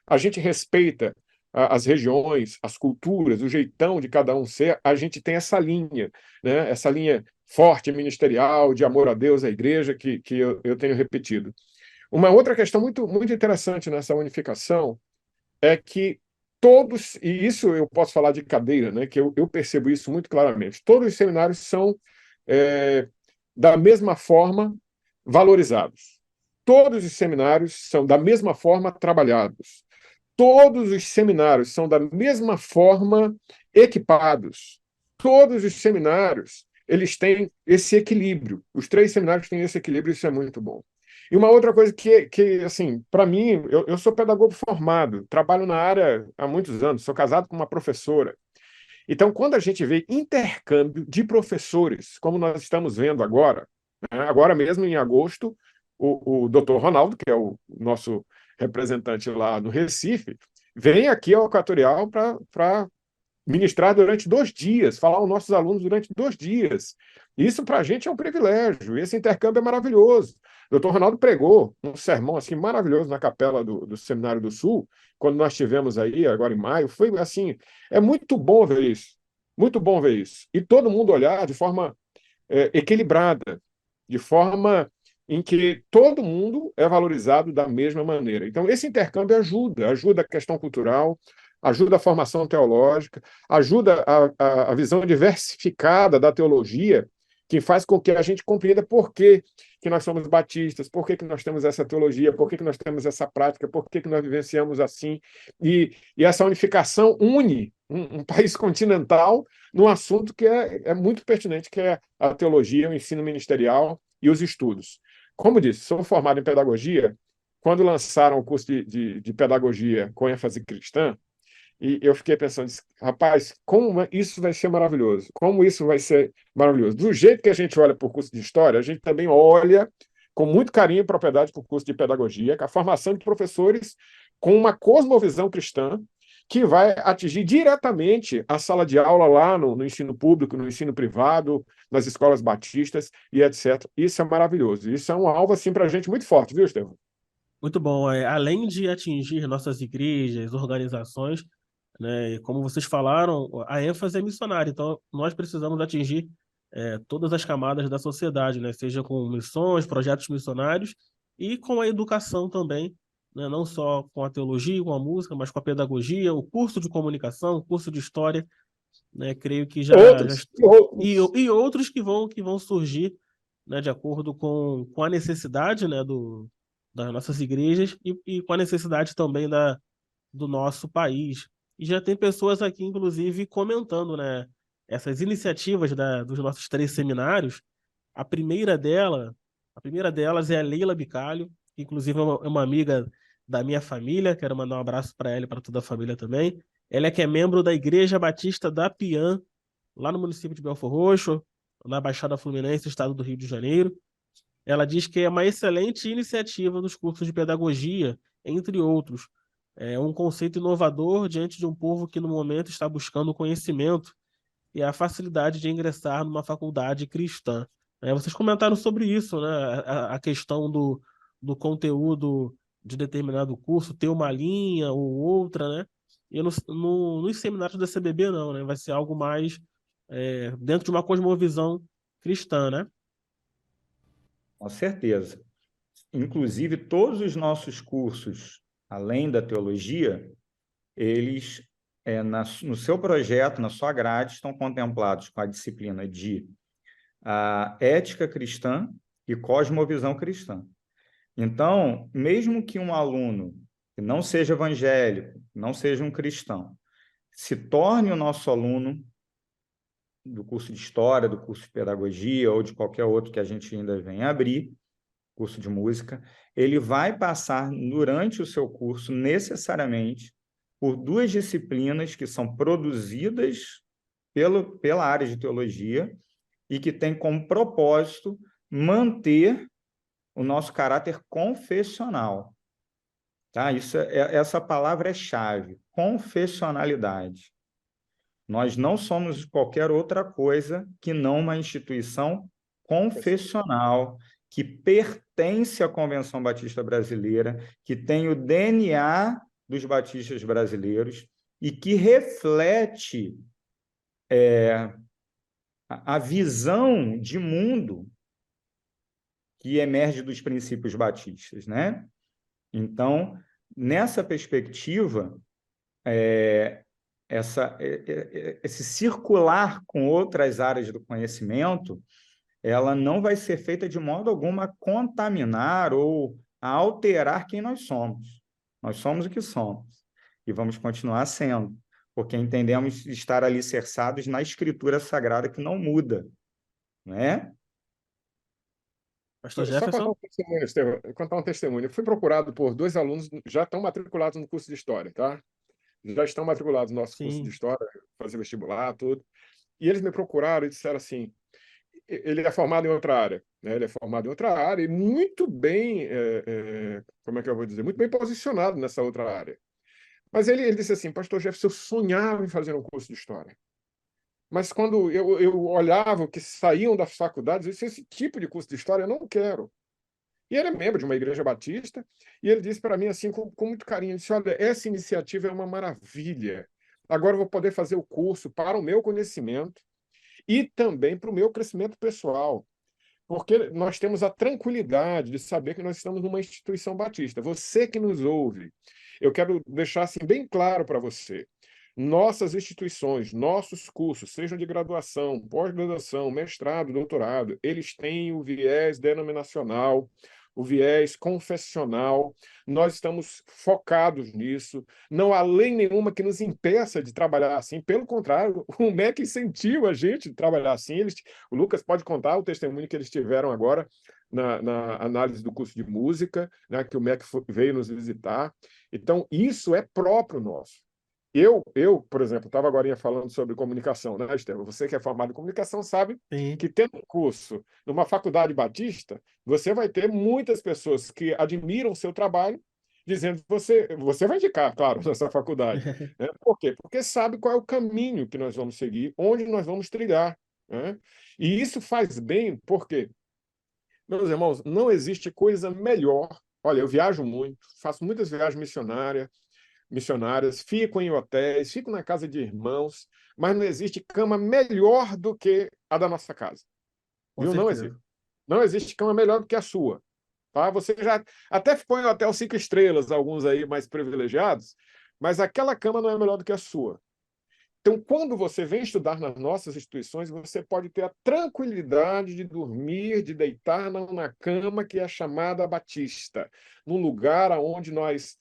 a gente respeita as regiões, as culturas, o jeitão de cada um ser, a gente tem essa linha, né? Essa linha forte, ministerial, de amor a Deus, à igreja, que eu tenho repetido. Uma outra questão muito, muito interessante nessa unificação é que todos, e isso eu posso falar de cadeira, né, que eu percebo isso muito claramente, todos os seminários são da mesma forma valorizados. Todos os seminários são da mesma forma trabalhados. Todos os seminários são da mesma forma equipados. Todos os seminários, eles têm esse equilíbrio. Os 3 seminários têm esse equilíbrio, isso é muito bom. E uma outra coisa que assim, para mim, eu sou pedagogo formado, trabalho na área há muitos anos, sou casado com uma professora. Então, quando a gente vê intercâmbio de professores, como nós estamos vendo agora, né, agora mesmo em agosto, o Dr. Ronaldo, que é o nosso representante lá no Recife, vem aqui ao Equatorial para ministrar durante 2 dias, falar aos nossos alunos durante 2 dias. Isso para a gente é um privilégio, esse intercâmbio é maravilhoso. O Dr. Ronaldo pregou um sermão assim maravilhoso na capela do Seminário do Sul, quando nós estivemos aí, agora em maio. Foi assim, é muito bom ver isso, muito bom ver isso. E todo mundo olhar de forma equilibrada, de forma em que todo mundo é valorizado da mesma maneira. Então, esse intercâmbio ajuda a questão cultural, ajuda a formação teológica, ajuda a visão diversificada da teologia, que faz com que a gente compreenda por que nós somos batistas, por que nós temos essa teologia, por que nós temos essa prática, por que nós vivenciamos assim. E essa unificação une um país continental num assunto que é muito pertinente, que é a teologia, o ensino ministerial e os estudos. Como disse, sou formado em pedagogia. Quando lançaram o curso de pedagogia com ênfase cristã, e eu fiquei pensando, rapaz, como isso vai ser maravilhoso, como isso vai ser maravilhoso. Do jeito que a gente olha para o curso de História, a gente também olha com muito carinho e propriedade para o curso de Pedagogia, que é a formação de professores com uma cosmovisão cristã que vai atingir diretamente a sala de aula lá no ensino público, no ensino privado, nas escolas batistas e etc. Isso é maravilhoso. Isso é um alvo assim, para a gente muito forte, viu, Estevão? Muito bom. Além de atingir nossas igrejas, organizações, né, como vocês falaram, a ênfase é missionária. Então, nós precisamos atingir todas as camadas da sociedade, né? Seja com missões, projetos missionários e com a educação também, né? Não só com a teologia, com a música, mas com a pedagogia, o curso de comunicação, o curso de história, né? Creio que Outros, outros. e outros que vão surgir, né? De acordo com a necessidade, né? Das nossas igrejas e com a necessidade também do nosso país. E já tem pessoas aqui, inclusive, comentando, né? Essas iniciativas dos nossos 3 seminários. A primeira dela, a primeira delas é a Leila Bicalho, que inclusive é uma amiga da minha família. Quero mandar um abraço para ela e para toda a família também. Ela é que é membro da Igreja Batista da Piã, lá no município de Belfor Roxo, na Baixada Fluminense, estado do Rio de Janeiro. Ela diz que é uma excelente iniciativa dos cursos de pedagogia, entre outros. É um conceito inovador diante de um povo que no momento está buscando conhecimento e a facilidade de ingressar numa faculdade cristã. Vocês comentaram sobre isso, né? A questão do conteúdo de determinado curso, ter uma linha ou outra, né? E nos seminários da CBB não, né? Vai ser algo mais dentro de uma cosmovisão cristã, né? Com certeza. Inclusive, todos os nossos cursos, além da teologia, eles, no seu projeto, na sua grade, estão contemplados com a disciplina de ética cristã e cosmovisão cristã. Então, mesmo que um aluno que não seja evangélico, não seja um cristão, se torne o nosso aluno do curso de História, do curso de Pedagogia ou de qualquer outro que a gente ainda venha abrir, curso de música, ele vai passar durante o seu curso necessariamente por 2 disciplinas que são produzidas pela área de teologia e que tem como propósito manter o nosso caráter confessional. Tá? Essa palavra é chave, confessionalidade. Nós não somos qualquer outra coisa que não uma instituição confessional que pertence à Convenção Batista Brasileira, que tem o DNA dos batistas brasileiros e que reflete a visão de mundo que emerge dos princípios batistas, né? Então, nessa perspectiva, esse circular com outras áreas do conhecimento, ela não vai ser feita de modo algum a contaminar ou a alterar quem nós somos. Nós somos o que somos e vamos continuar sendo, porque entendemos estar alicerçados na Escritura Sagrada que não muda, né? Pastor Só contar Jefferson? um testemunho, Estevão, contar um testemunho. Eu fui procurado por 2 alunos, já estão matriculados no curso de História, tá? Já estão matriculados no nosso curso de Sim. História, fazer vestibular, tudo. E eles me procuraram e disseram assim, ele é formado em outra área, né? Ele é formado em outra área e muito bem, como é que eu vou dizer, muito bem posicionado nessa outra área. Mas ele disse assim, pastor Jefferson, eu sonhava em fazer um curso de História. Mas quando eu olhava o que saíam das faculdades, eu disse, esse tipo de curso de História eu não quero. E ele é membro de uma igreja batista, e ele disse para mim assim, com muito carinho, ele disse, olha, essa iniciativa é uma maravilha. Agora eu vou poder fazer o curso para o meu conhecimento e também para o meu crescimento pessoal. Porque nós temos a tranquilidade de saber que nós estamos numa instituição batista. Você que nos ouve, eu quero deixar assim bem claro para você. Nossas instituições, nossos cursos, sejam de graduação, pós-graduação, mestrado, doutorado, eles têm o viés denominacional, o viés confessional. Nós estamos focados nisso. Não há lei nenhuma que nos impeça de trabalhar assim. Pelo contrário, o MEC incentiva a gente de trabalhar assim. O Lucas pode contar o testemunho que eles tiveram agora na análise do curso de música, né, que o MEC veio nos visitar. Então, isso é próprio nosso. Eu, por exemplo, estava agora falando sobre comunicação, né, Estevam? Você que é formado em comunicação sabe Sim. que tendo um curso numa faculdade batista, você vai ter muitas pessoas que admiram o seu trabalho, dizendo que você vai indicar, claro, nessa faculdade. Né? Por quê? Porque sabe qual é o caminho que nós vamos seguir, onde nós vamos trilhar. Né? E isso faz bem, porque, meus irmãos, não existe coisa melhor. Olha, eu viajo muito, faço muitas viagens missionárias, fico em hotéis, fico na casa de irmãos, mas não existe cama melhor do que a da nossa casa. Com Viu? Não certeza. existe. Não existe cama melhor do que a sua. Tá? Você já até põe o hotel 5 estrelas, alguns aí mais privilegiados, mas aquela cama não é melhor do que a sua. Então, quando você vem estudar nas nossas instituições, você pode ter a tranquilidade de dormir, de deitar na cama que é chamada Batista, num lugar onde nós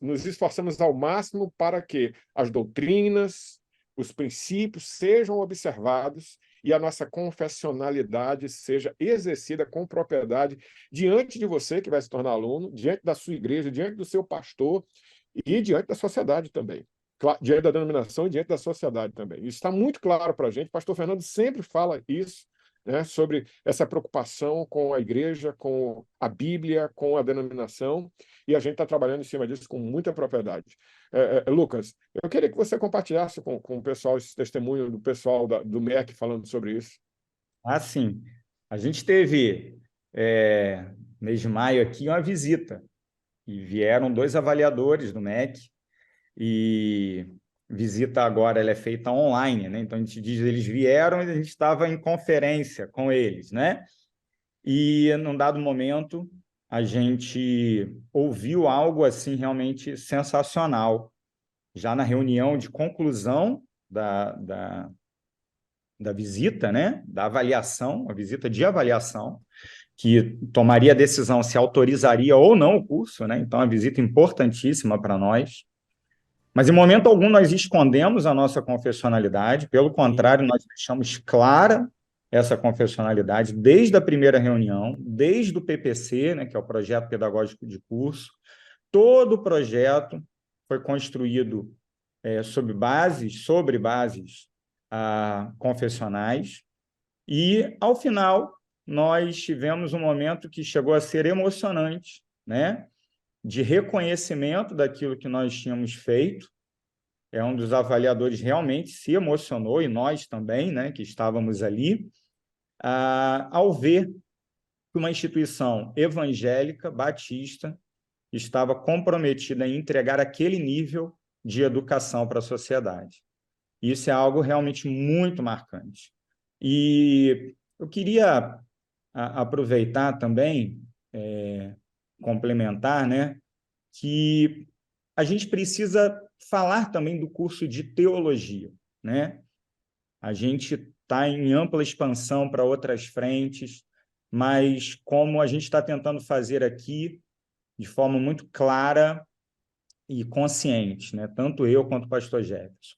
nos esforçamos ao máximo para que as doutrinas, os princípios sejam observados e a nossa confessionalidade seja exercida com propriedade diante de você, que vai se tornar aluno, diante da sua igreja, diante do seu pastor e diante da sociedade também. Diante da denominação e diante da sociedade também. Isso está muito claro para a gente. O pastor Fernando sempre fala isso, né, sobre essa preocupação com a igreja, com a Bíblia, com a denominação, e a gente está trabalhando em cima disso com muita propriedade. Lucas, eu queria que você compartilhasse com o pessoal esse testemunho do pessoal do MEC falando sobre isso. Ah, sim. A gente teve, mês de maio aqui, uma visita, e vieram 2 avaliadores do MEC, e visita agora ela é feita online, né? Então a gente diz, eles vieram e a gente estava em conferência com eles, né? E num dado momento a gente ouviu algo assim realmente sensacional, já na reunião de conclusão da visita, né? Da avaliação, a visita de avaliação, que tomaria a decisão se autorizaria ou não o curso, né? Então, é uma visita importantíssima para nós. Mas, em momento algum, nós escondemos a nossa confessionalidade, pelo contrário, nós deixamos clara essa confessionalidade desde a primeira reunião, desde o PPC, né, que é o Projeto Pedagógico de Curso. Todo o projeto foi construído sobre bases confessionais, e, ao final, nós tivemos um momento que chegou a ser emocionante, né, de reconhecimento daquilo que nós tínhamos feito. Um dos avaliadores realmente se emocionou, e nós também, né, que estávamos ali, ao ver que uma instituição evangélica, batista, estava comprometida em entregar aquele nível de educação para a sociedade. Isso é algo realmente muito marcante. E eu queria aproveitar também, complementar, né, que a gente precisa falar também do curso de teologia, né? A gente está em ampla expansão para outras frentes, mas como a gente está tentando fazer aqui de forma muito clara e consciente, né? Tanto eu quanto o pastor Jefferson,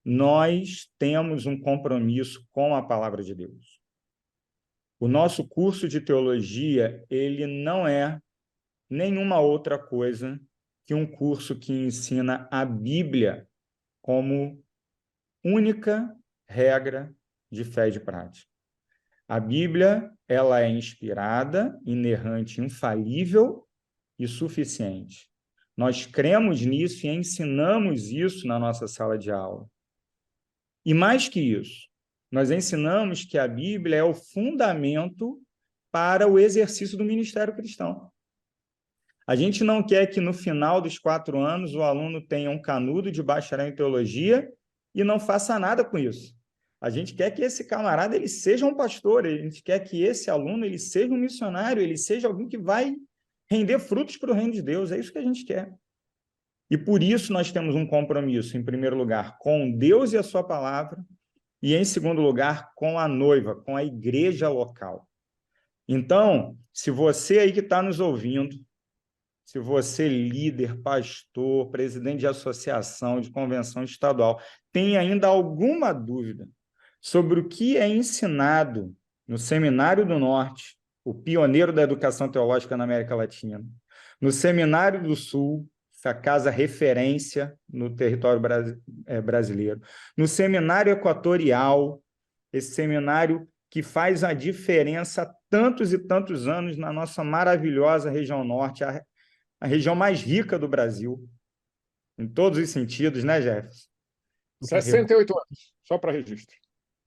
nós temos um compromisso com a palavra de Deus. O nosso curso de teologia, ele não é nenhuma outra coisa que um curso que ensina a Bíblia como única regra de fé e de prática. A Bíblia, ela é inspirada, inerrante, infalível e suficiente. Nós cremos nisso e ensinamos isso na nossa sala de aula. E mais que isso, nós ensinamos que a Bíblia é o fundamento para o exercício do ministério cristão. A gente não quer que no final dos 4 anos o aluno tenha um canudo de bacharel em teologia e não faça nada com isso. A gente quer que esse camarada ele seja um pastor, a gente quer que esse aluno ele seja um missionário, ele seja alguém que vai render frutos para o reino de Deus, é isso que a gente quer. E por isso nós temos um compromisso, em primeiro lugar, com Deus e a sua palavra, e em segundo lugar, com a noiva, com a igreja local. Então, se você aí que está nos ouvindo, se você, líder, pastor, presidente de associação, de convenção estadual, tem ainda alguma dúvida sobre o que é ensinado no Seminário do Norte, o pioneiro da educação teológica na América Latina, no Seminário do Sul, essa casa referência no território brasileiro, no Seminário Equatorial, esse seminário que faz a diferença há tantos e tantos anos na nossa maravilhosa região norte, a região mais rica do Brasil, em todos os sentidos, né, Jefferson? 68 anos, só para registro.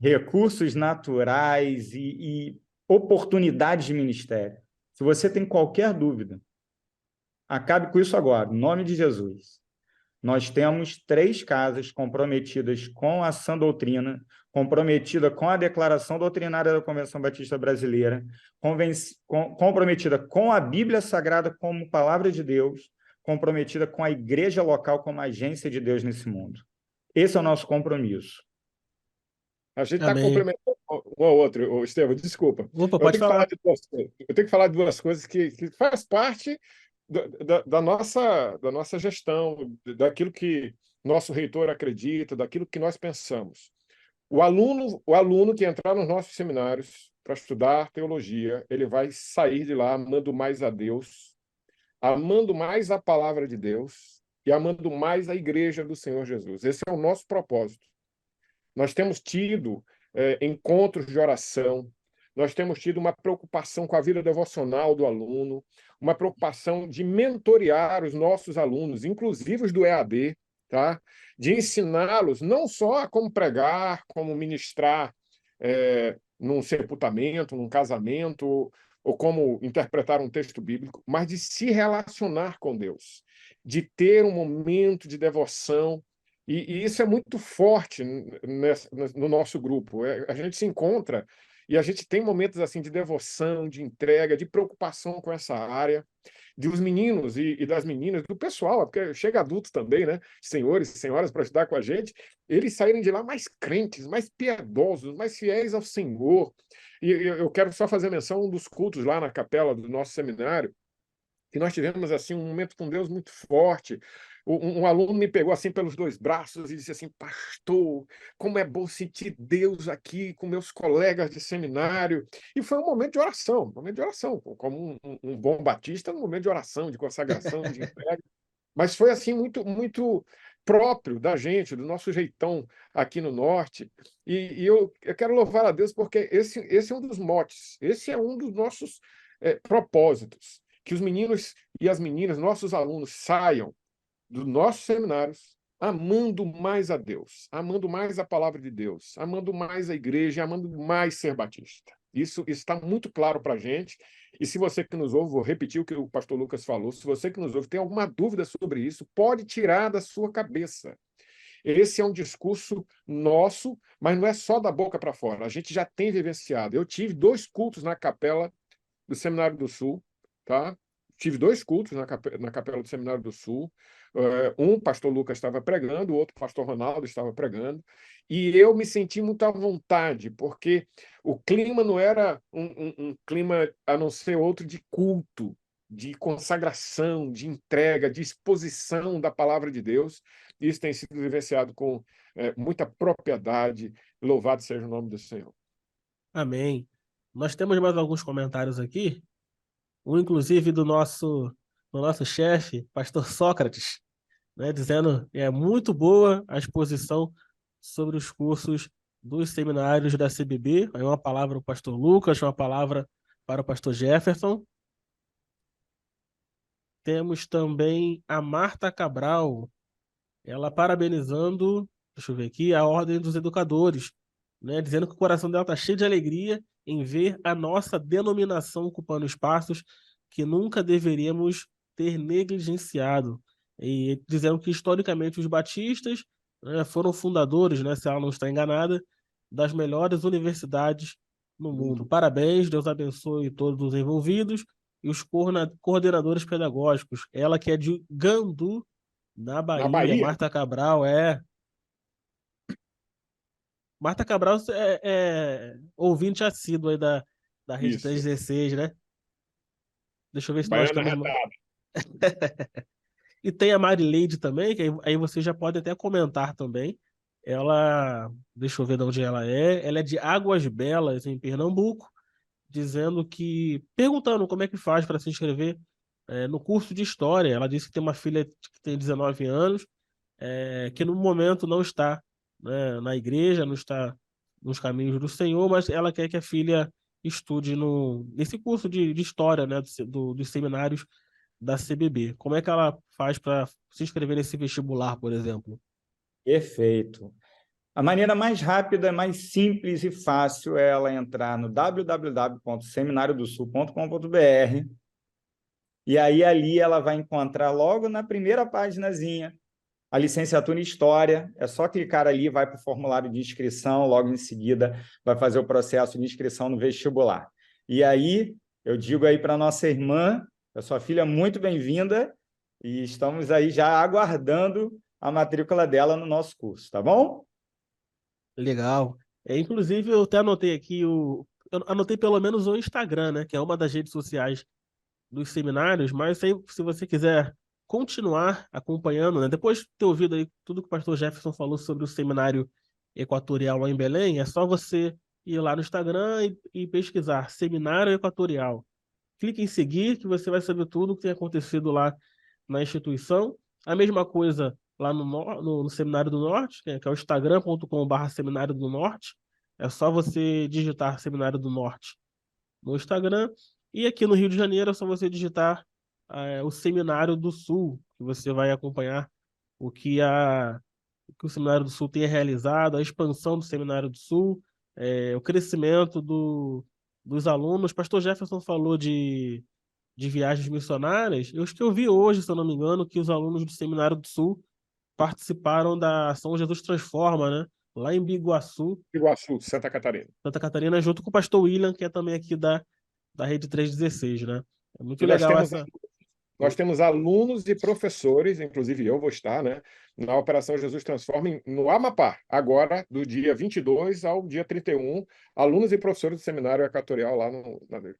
Recursos naturais e oportunidades de ministério. Se você tem qualquer dúvida, acabe com isso agora, em nome de Jesus. Nós temos 3 casas comprometidas com a sã doutrina, comprometida com a declaração doutrinária da Convenção Batista Brasileira, comprometida com a Bíblia Sagrada como palavra de Deus, comprometida com a igreja local como agência de Deus nesse mundo. Esse é o nosso compromisso. A gente está Amém. complementando um ao outro, ô, Estevão, desculpa. Opa, Eu pode tenho que falar falar. de duas coisas. Eu tenho que falar de duas coisas que faz parte da nossa gestão, daquilo que nosso reitor acredita, daquilo que nós pensamos. O aluno que entrar nos nossos seminários para estudar teologia, ele vai sair de lá amando mais a Deus, amando mais a palavra de Deus e amando mais a igreja do Senhor Jesus. Esse é o nosso propósito. Nós temos tido encontros de oração, nós temos tido uma preocupação com a vida devocional do aluno, uma preocupação de mentorear os nossos alunos, inclusive os do EAD, tá? De ensiná-los não só a como pregar, como ministrar num sepultamento, num casamento, ou como interpretar um texto bíblico, mas de se relacionar com Deus, de ter um momento de devoção. E isso é muito forte no nosso grupo. A gente se encontra e a gente tem momentos assim de devoção, de entrega, de preocupação com essa área, dos meninos e das meninas, do pessoal, porque chega adultos também, né? Senhores e senhoras para estudar com a gente, eles saírem de lá mais crentes, mais piedosos, mais fiéis ao Senhor. E eu quero só fazer menção a um dos cultos lá na capela do nosso seminário, que nós tivemos assim um momento com Deus muito forte. Um aluno me pegou assim pelos 2 braços e disse assim: pastor, como é bom sentir Deus aqui com meus colegas de seminário. E foi um momento de oração, como um bom batista, um momento de oração, de consagração, de entrega. Mas foi assim muito próprio da gente, do nosso jeitão aqui no norte. E eu quero louvar a Deus porque esse é um dos motes, esse é um dos nossos propósitos, que os meninos e as meninas, nossos alunos, saiam dos nossos seminários amando mais a Deus, amando mais a palavra de Deus, amando mais a igreja, amando mais ser batista. Isso está muito claro para a gente. E se você que nos ouve, vou repetir o que o pastor Lucas falou, se você que nos ouve tem alguma dúvida sobre isso, pode tirar da sua cabeça. Esse é um discurso nosso, mas não é só da boca para fora. A gente já tem vivenciado. Eu tive 2 cultos na capela do Seminário do Sul, tá? Tive 2 cultos na capela do Seminário do Sul. Um pastor Lucas estava pregando, o outro pastor Ronaldo estava pregando, e eu me senti muito à vontade, porque o clima não era um clima a não ser outro de culto, de consagração, de entrega, de exposição da palavra de Deus. Isso tem sido vivenciado com muita propriedade. Louvado seja o nome do Senhor. Amém. Nós temos mais alguns comentários aqui, um inclusive do nosso chefe, pastor Sócrates, né, dizendo que é muito boa a exposição sobre os cursos dos seminários da CBB. Aí uma palavra para o pastor Lucas, uma palavra para o pastor Jefferson. Temos também a Marta Cabral, ela parabenizando, deixa eu ver aqui, a Ordem dos Educadores, né, dizendo que o coração dela está cheio de alegria em ver a nossa denominação ocupando espaços que nunca deveríamos ter negligenciado. E dizendo que, historicamente, os batistas, né, foram fundadores, né, se ela não está enganada, das melhores universidades no mundo. Parabéns, Deus abençoe todos os envolvidos e os coordenadores pedagógicos. Ela que é de Gandu, na Na Bahia, Bahia, Marta Cabral, Marta Cabral é ouvinte assíduo aí da Rede isso. 316, né? Deixa eu ver se nós Baiana temos. Retada. E tem a Marileide também, que aí você já pode até comentar também. Ela, deixa eu ver de onde ela é. Ela é de Águas Belas, em Pernambuco, dizendo que, perguntando como é que faz para se inscrever no curso de História. Ela disse que tem uma filha que tem 19 anos, que no momento não está, né, na igreja, não está nos caminhos do Senhor, mas ela quer que a filha estude nesse curso de História, né, dos seminários da CBB. Como é que ela faz para se inscrever nesse vestibular, por exemplo? Perfeito. A maneira mais rápida, mais simples e fácil é ela entrar no www.seminariodosul.com.br e aí ali ela vai encontrar logo na primeira paginazinha a licenciatura em História. É só clicar ali, vai para o formulário de inscrição, logo em seguida vai fazer o processo de inscrição no vestibular. E aí, eu digo aí para nossa irmã, a sua filha, muito bem-vinda, e estamos aí já aguardando a matrícula dela no nosso curso, tá bom? Legal. Inclusive, eu até anotei aqui eu anotei pelo menos o Instagram, né? Que é uma das redes sociais dos seminários, mas se você quiser continuar acompanhando, né? Depois de ter ouvido aí tudo que o pastor Jefferson falou sobre o seminário equatorial lá em Belém, é só você ir lá no Instagram e pesquisar Seminário Equatorial. Clique em seguir, que você vai saber tudo o que tem acontecido lá na instituição. A mesma coisa lá no Seminário do Norte, que é o instagram.com/Seminário do Norte. É só você digitar Seminário do Norte no Instagram. E aqui no Rio de Janeiro é só você digitar o Seminário do Sul, que você vai acompanhar o que, o que o Seminário do Sul tem realizado, a expansão do Seminário do Sul, o crescimento dos alunos. Pastor Jefferson falou de viagens missionárias. Eu acho que eu vi hoje, se eu não me engano, que os alunos do Seminário do Sul participaram da São Jesus Transforma, né? Lá em Biguaçu, Iguaçu, Santa Catarina. Santa Catarina, junto com o pastor William, que é também aqui da Rede 316, né? É muito E nós legal temos essa. Nós temos alunos e professores, inclusive eu vou estar, né, na Operação Jesus Transforma no Amapá, agora, do dia 22 ao dia 31, alunos e professores do Seminário Equatorial lá na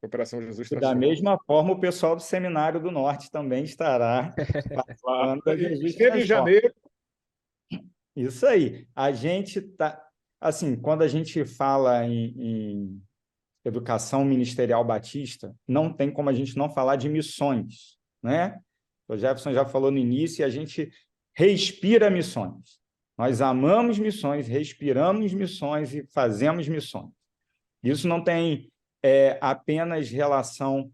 Operação Jesus E da Transforma. mesma forma, o pessoal do Seminário do Norte também estará participando da E Jesus esteve em Transforma. janeiro. Isso aí. A gente está... Assim, quando a gente fala em educação ministerial batista, não tem como a gente não falar de missões, né? O Jefferson já falou no início, e a gente respira missões. Nós amamos missões, respiramos missões e fazemos missões. Isso não tem apenas relação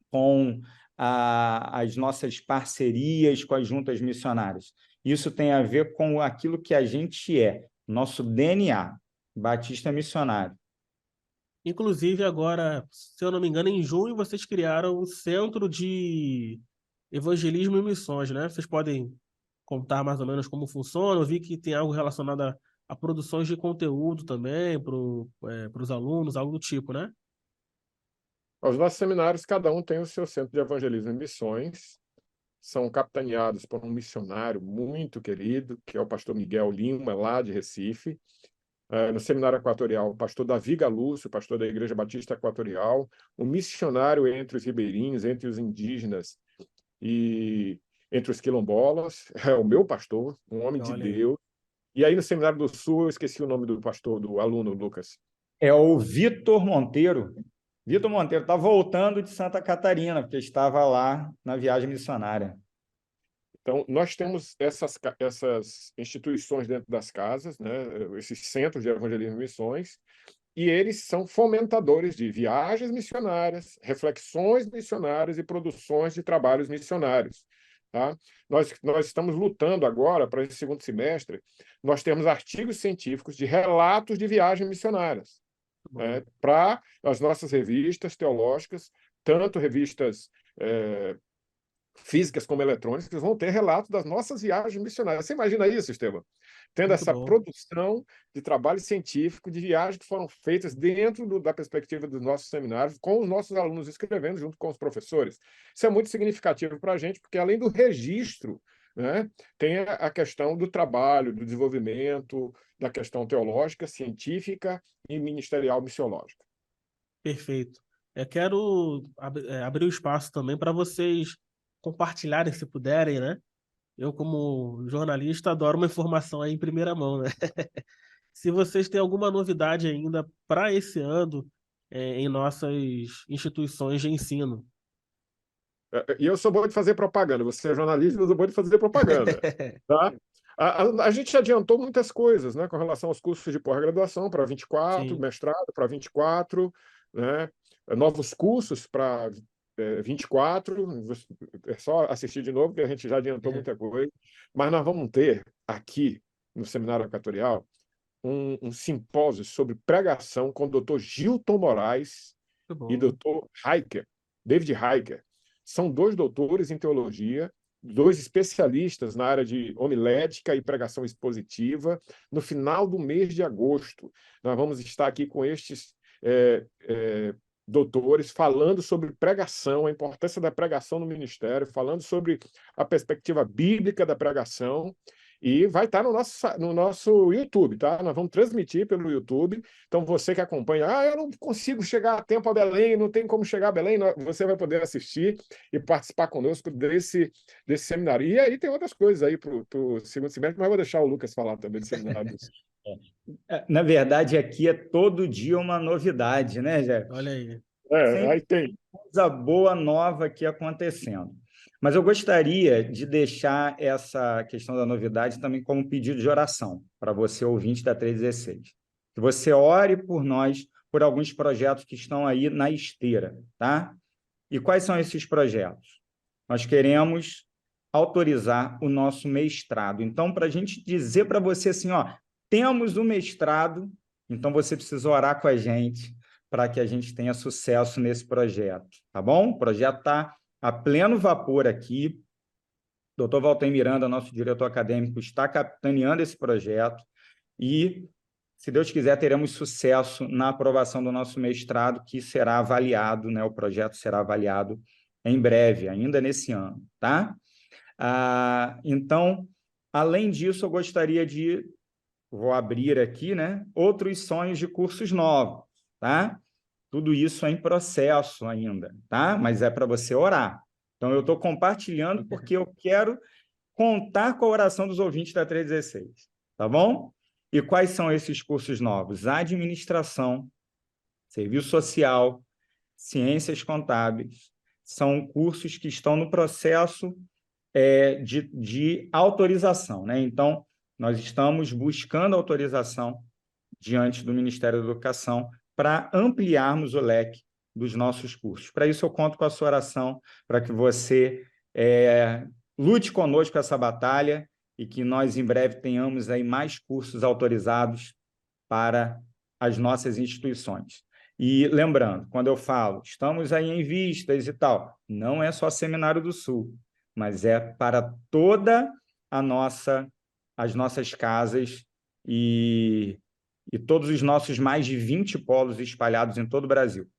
com as nossas parcerias com as juntas missionárias. Isso tem a ver com aquilo que a gente é, nosso DNA, batista missionário. Inclusive, agora, se eu não me engano, em junho vocês criaram o Centro de Evangelismo e Missões, né? Vocês podem contar mais ou menos como funciona? Eu vi que tem algo relacionado a produções de conteúdo também para os alunos, algo do tipo, né? Os nossos seminários, cada um tem o seu centro de evangelismo e missões, são capitaneados por um missionário muito querido, que é o pastor Miguel Lima, lá de Recife. No Seminário Equatorial, o pastor Davi Galúcio, pastor da Igreja Batista Equatorial, um missionário entre os ribeirinhos, entre os indígenas e entre os quilombolas, é o meu pastor, um homem de Olha aí. Deus. E aí no Seminário do Sul, eu esqueci o nome do pastor, do aluno, Lucas. É o Vitor Monteiro. Vitor Monteiro está voltando de Santa Catarina, porque estava lá na viagem missionária. Então, nós temos essas instituições dentro das casas, né, esses centros de evangelismo e missões, e eles são fomentadores de viagens missionárias, reflexões missionárias e produções de trabalhos missionários. Tá? Nós estamos lutando agora, para esse segundo semestre, nós temos artigos científicos de relatos de viagens missionárias, para as nossas revistas teológicas, tanto revistas físicas como eletrônicas, vão ter relatos das nossas viagens missionárias. Você imagina isso, Esteban? Tendo Muito essa bom. produção de trabalho científico, de viagens que foram feitas dentro da perspectiva dos nossos seminários, com os nossos alunos escrevendo junto com os professores. Isso é muito significativo para a gente, porque além do registro, né, tem a questão do trabalho, do desenvolvimento, da questão teológica, científica e ministerial missiológica. Perfeito. Eu quero abrir o espaço também para vocês compartilharem, se puderem, né? Eu, como jornalista, adoro uma informação aí em primeira mão, né? Se vocês têm alguma novidade ainda para esse ano em nossas instituições de ensino. E eu sou bom de fazer propaganda. Você é jornalista, eu sou bom de fazer propaganda. Tá? A gente adiantou muitas coisas, né, com relação aos cursos de pós-graduação para 24, Sim. mestrado para 24, né, novos cursos para 24. É só assistir de novo, que a gente já adiantou muita coisa. Mas nós vamos ter aqui, no Seminário Equatorial, um simpósio sobre pregação com o doutor Gilton Moraes e doutor David Heiker. São dois doutores em teologia dois especialistas na área de homilética e pregação expositiva no final do mês de agosto. Nós vamos estar aqui com estes doutores falando sobre pregação, a importância da pregação no ministério, falando sobre a perspectiva bíblica da pregação, e vai estar no nosso YouTube, tá? Nós vamos transmitir pelo YouTube. Então, você que acompanha, eu não consigo chegar a tempo a Belém, não tem como chegar a Belém, você vai poder assistir e participar conosco desse seminário. E aí tem outras coisas aí para o segundo semestre, mas vou deixar o Lucas falar também do seminário. Na verdade, aqui é todo dia uma novidade, né, Jé? Olha aí. Aí tem coisa boa nova aqui acontecendo. Mas eu gostaria de deixar essa questão da novidade também como pedido de oração para você, ouvinte da 316. Que você ore por nós, por alguns projetos que estão aí na esteira, tá? E quais são esses projetos? Nós queremos autorizar o nosso mestrado. Então, para a gente dizer para você assim, temos o mestrado, então você precisa orar com a gente para que a gente tenha sucesso nesse projeto, tá bom? O projeto está a pleno vapor aqui. O Dr. Walter Miranda, nosso diretor acadêmico, está capitaneando esse projeto e, se Deus quiser, teremos sucesso na aprovação do nosso mestrado, que será avaliado, né? O projeto será avaliado em breve, ainda nesse ano, tá? Então, além disso, eu gostaria de, vou abrir aqui, né? Outros sonhos de cursos novos, tá? Tudo isso é em processo ainda, tá? Mas é para você orar. Então, eu estou compartilhando porque eu quero contar com a oração dos ouvintes da 316, tá bom? E quais são esses cursos novos? Administração, Serviço Social, Ciências Contábeis. São cursos que estão no processo de autorização, né? Então, nós estamos buscando autorização diante do Ministério da Educação para ampliarmos o leque dos nossos cursos. Para isso, eu conto com a sua oração, para que você lute conosco essa batalha e que nós, em breve, tenhamos aí mais cursos autorizados para as nossas instituições. E lembrando, quando eu falo, estamos aí em vistas e tal, não é só Seminário do Sul, mas é para toda as nossas casas e todos os nossos mais de 20 polos espalhados em todo o Brasil,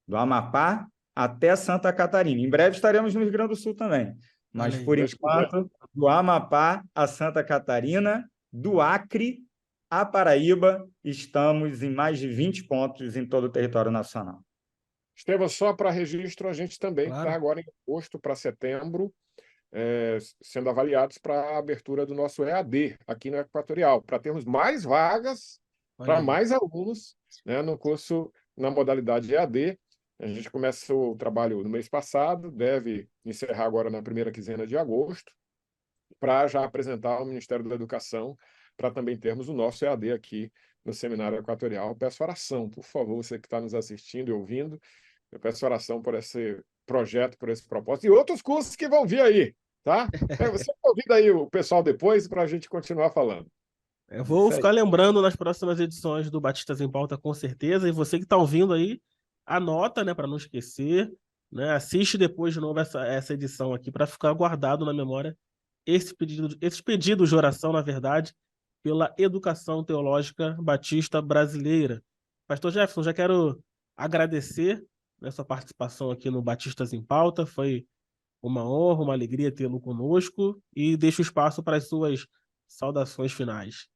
do Amapá até Santa Catarina. Em breve estaremos no Rio Grande do Sul também, mas, por enquanto, do Amapá a Santa Catarina, do Acre a Paraíba, estamos em mais de 20 pontos em todo o território nacional. Estevão, só para registro, a gente também está Claro. agora em agosto para setembro, sendo avaliados para a abertura do nosso EAD aqui no Equatorial, para termos mais vagas para mais alunos, né, no curso na modalidade EAD. A gente começou o trabalho no mês passado, deve encerrar agora na primeira quinzena de agosto, para já apresentar ao Ministério da Educação, para também termos o nosso EAD aqui no Seminário Equatorial. Peço oração, por favor, você que está nos assistindo e ouvindo, eu peço oração por esse projeto, por esse propósito, e outros cursos que vão vir aí, tá? Você convida aí o pessoal depois para a gente continuar falando. Eu vou ficar lembrando nas próximas edições do Batistas em Pauta, com certeza. E você que está ouvindo aí, anota, né, para não esquecer, né? Assiste depois de novo essa edição aqui para ficar guardado na memória esses pedidos de oração, na verdade, pela educação teológica batista brasileira. Pastor Jefferson, já quero agradecer a sua participação aqui no Batistas em Pauta. Foi uma honra, uma alegria tê-lo conosco e deixo espaço para as suas saudações finais.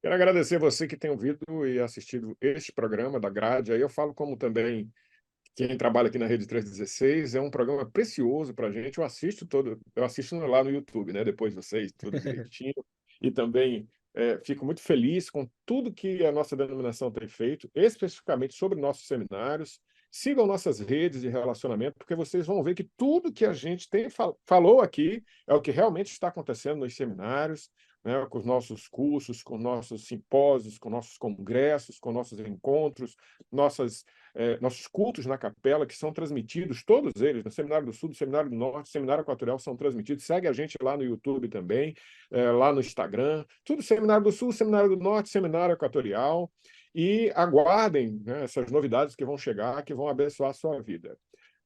Quero agradecer você que tem ouvido e assistido este programa da grade. Aí eu falo como também quem trabalha aqui na Rede 316, é um programa precioso para a gente. Eu assisto lá no YouTube, né? Depois de vocês, tudo direitinho. E também fico muito feliz com tudo que a nossa denominação tem feito, especificamente sobre nossos seminários. Sigam nossas redes de relacionamento, porque vocês vão ver que tudo que a gente falou aqui é o que realmente está acontecendo nos seminários, né, com os nossos cursos, com nossos simpósios, com nossos congressos, com nossos encontros, nossos cultos na capela, que são transmitidos, todos eles, no Seminário do Sul, no Seminário do Norte, no Seminário Equatorial, são transmitidos. Segue a gente lá no YouTube também, lá no Instagram, tudo Seminário do Sul, Seminário do Norte, Seminário Equatorial, e aguardem, né, essas novidades que vão chegar, que vão abençoar a sua vida.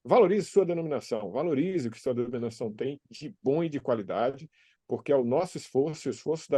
valorize sua denominação, valorize o que sua denominação tem de bom e de qualidade, porque é o nosso esforço, o esforço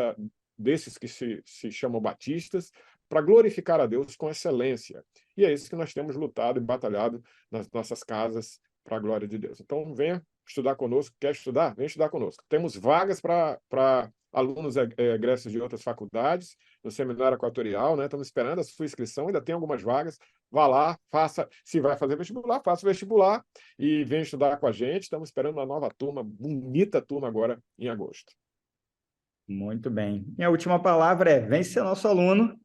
desses que se chamam batistas, para glorificar a Deus com excelência. E é isso que nós temos lutado e batalhado nas nossas casas para a glória de Deus. Então, venha estudar conosco. Quer estudar? Venha estudar conosco. Temos vagas para alunos egressos de outras faculdades, no Seminário Equatorial, né? Estamos esperando a sua inscrição, ainda tem algumas vagas. Vá lá, faça, se vai fazer vestibular, faça o vestibular e venha estudar com a gente. Estamos esperando uma nova turma, bonita turma agora em agosto. Muito bem. Minha última palavra é: vem ser nosso aluno.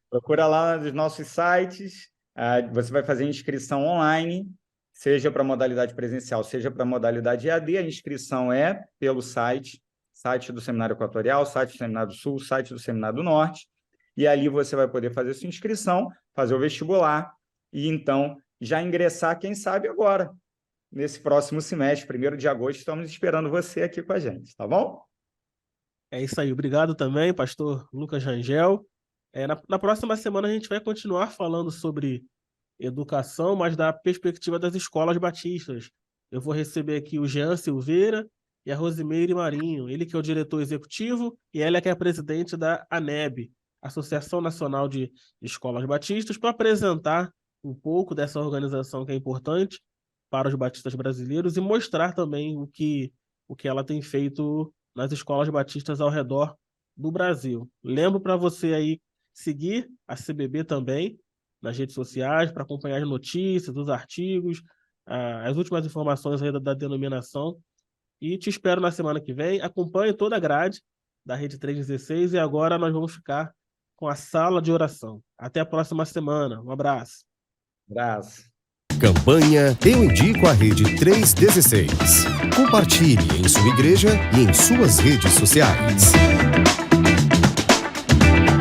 Procura lá nos nossos sites. Você vai fazer inscrição online, seja para modalidade presencial, seja para modalidade EAD. A inscrição é pelo site do Seminário Equatorial, site do Seminário do Sul, site do Seminário do Norte. E ali você vai poder fazer sua inscrição, fazer o vestibular e, então, já ingressar, quem sabe, agora, nesse próximo semestre, 1º de agosto. Estamos esperando você aqui com a gente, tá bom? É isso aí. Obrigado também, pastor Lucas Rangel. Na próxima semana a gente vai continuar falando sobre educação, mas da perspectiva das escolas batistas. Eu vou receber aqui o Jean Silveira e a Rosimeire Marinho, ele que é o diretor executivo e ela que é a presidente da ANEB, Associação Nacional de Escolas Batistas, para apresentar um pouco dessa organização que é importante para os batistas brasileiros e mostrar também o que ela tem feito nas escolas batistas ao redor do Brasil. Lembro para você aí seguir a CBB também nas redes sociais para acompanhar as notícias, os artigos, as últimas informações aí da denominação. E te espero na semana que vem. Acompanhe toda a grade da Rede 316 e agora nós vamos ficar com a sala de oração. Até a próxima semana. Um abraço. Abraço. Campanha Eu Indico a Rede 316. Compartilhe em sua igreja e em suas redes sociais.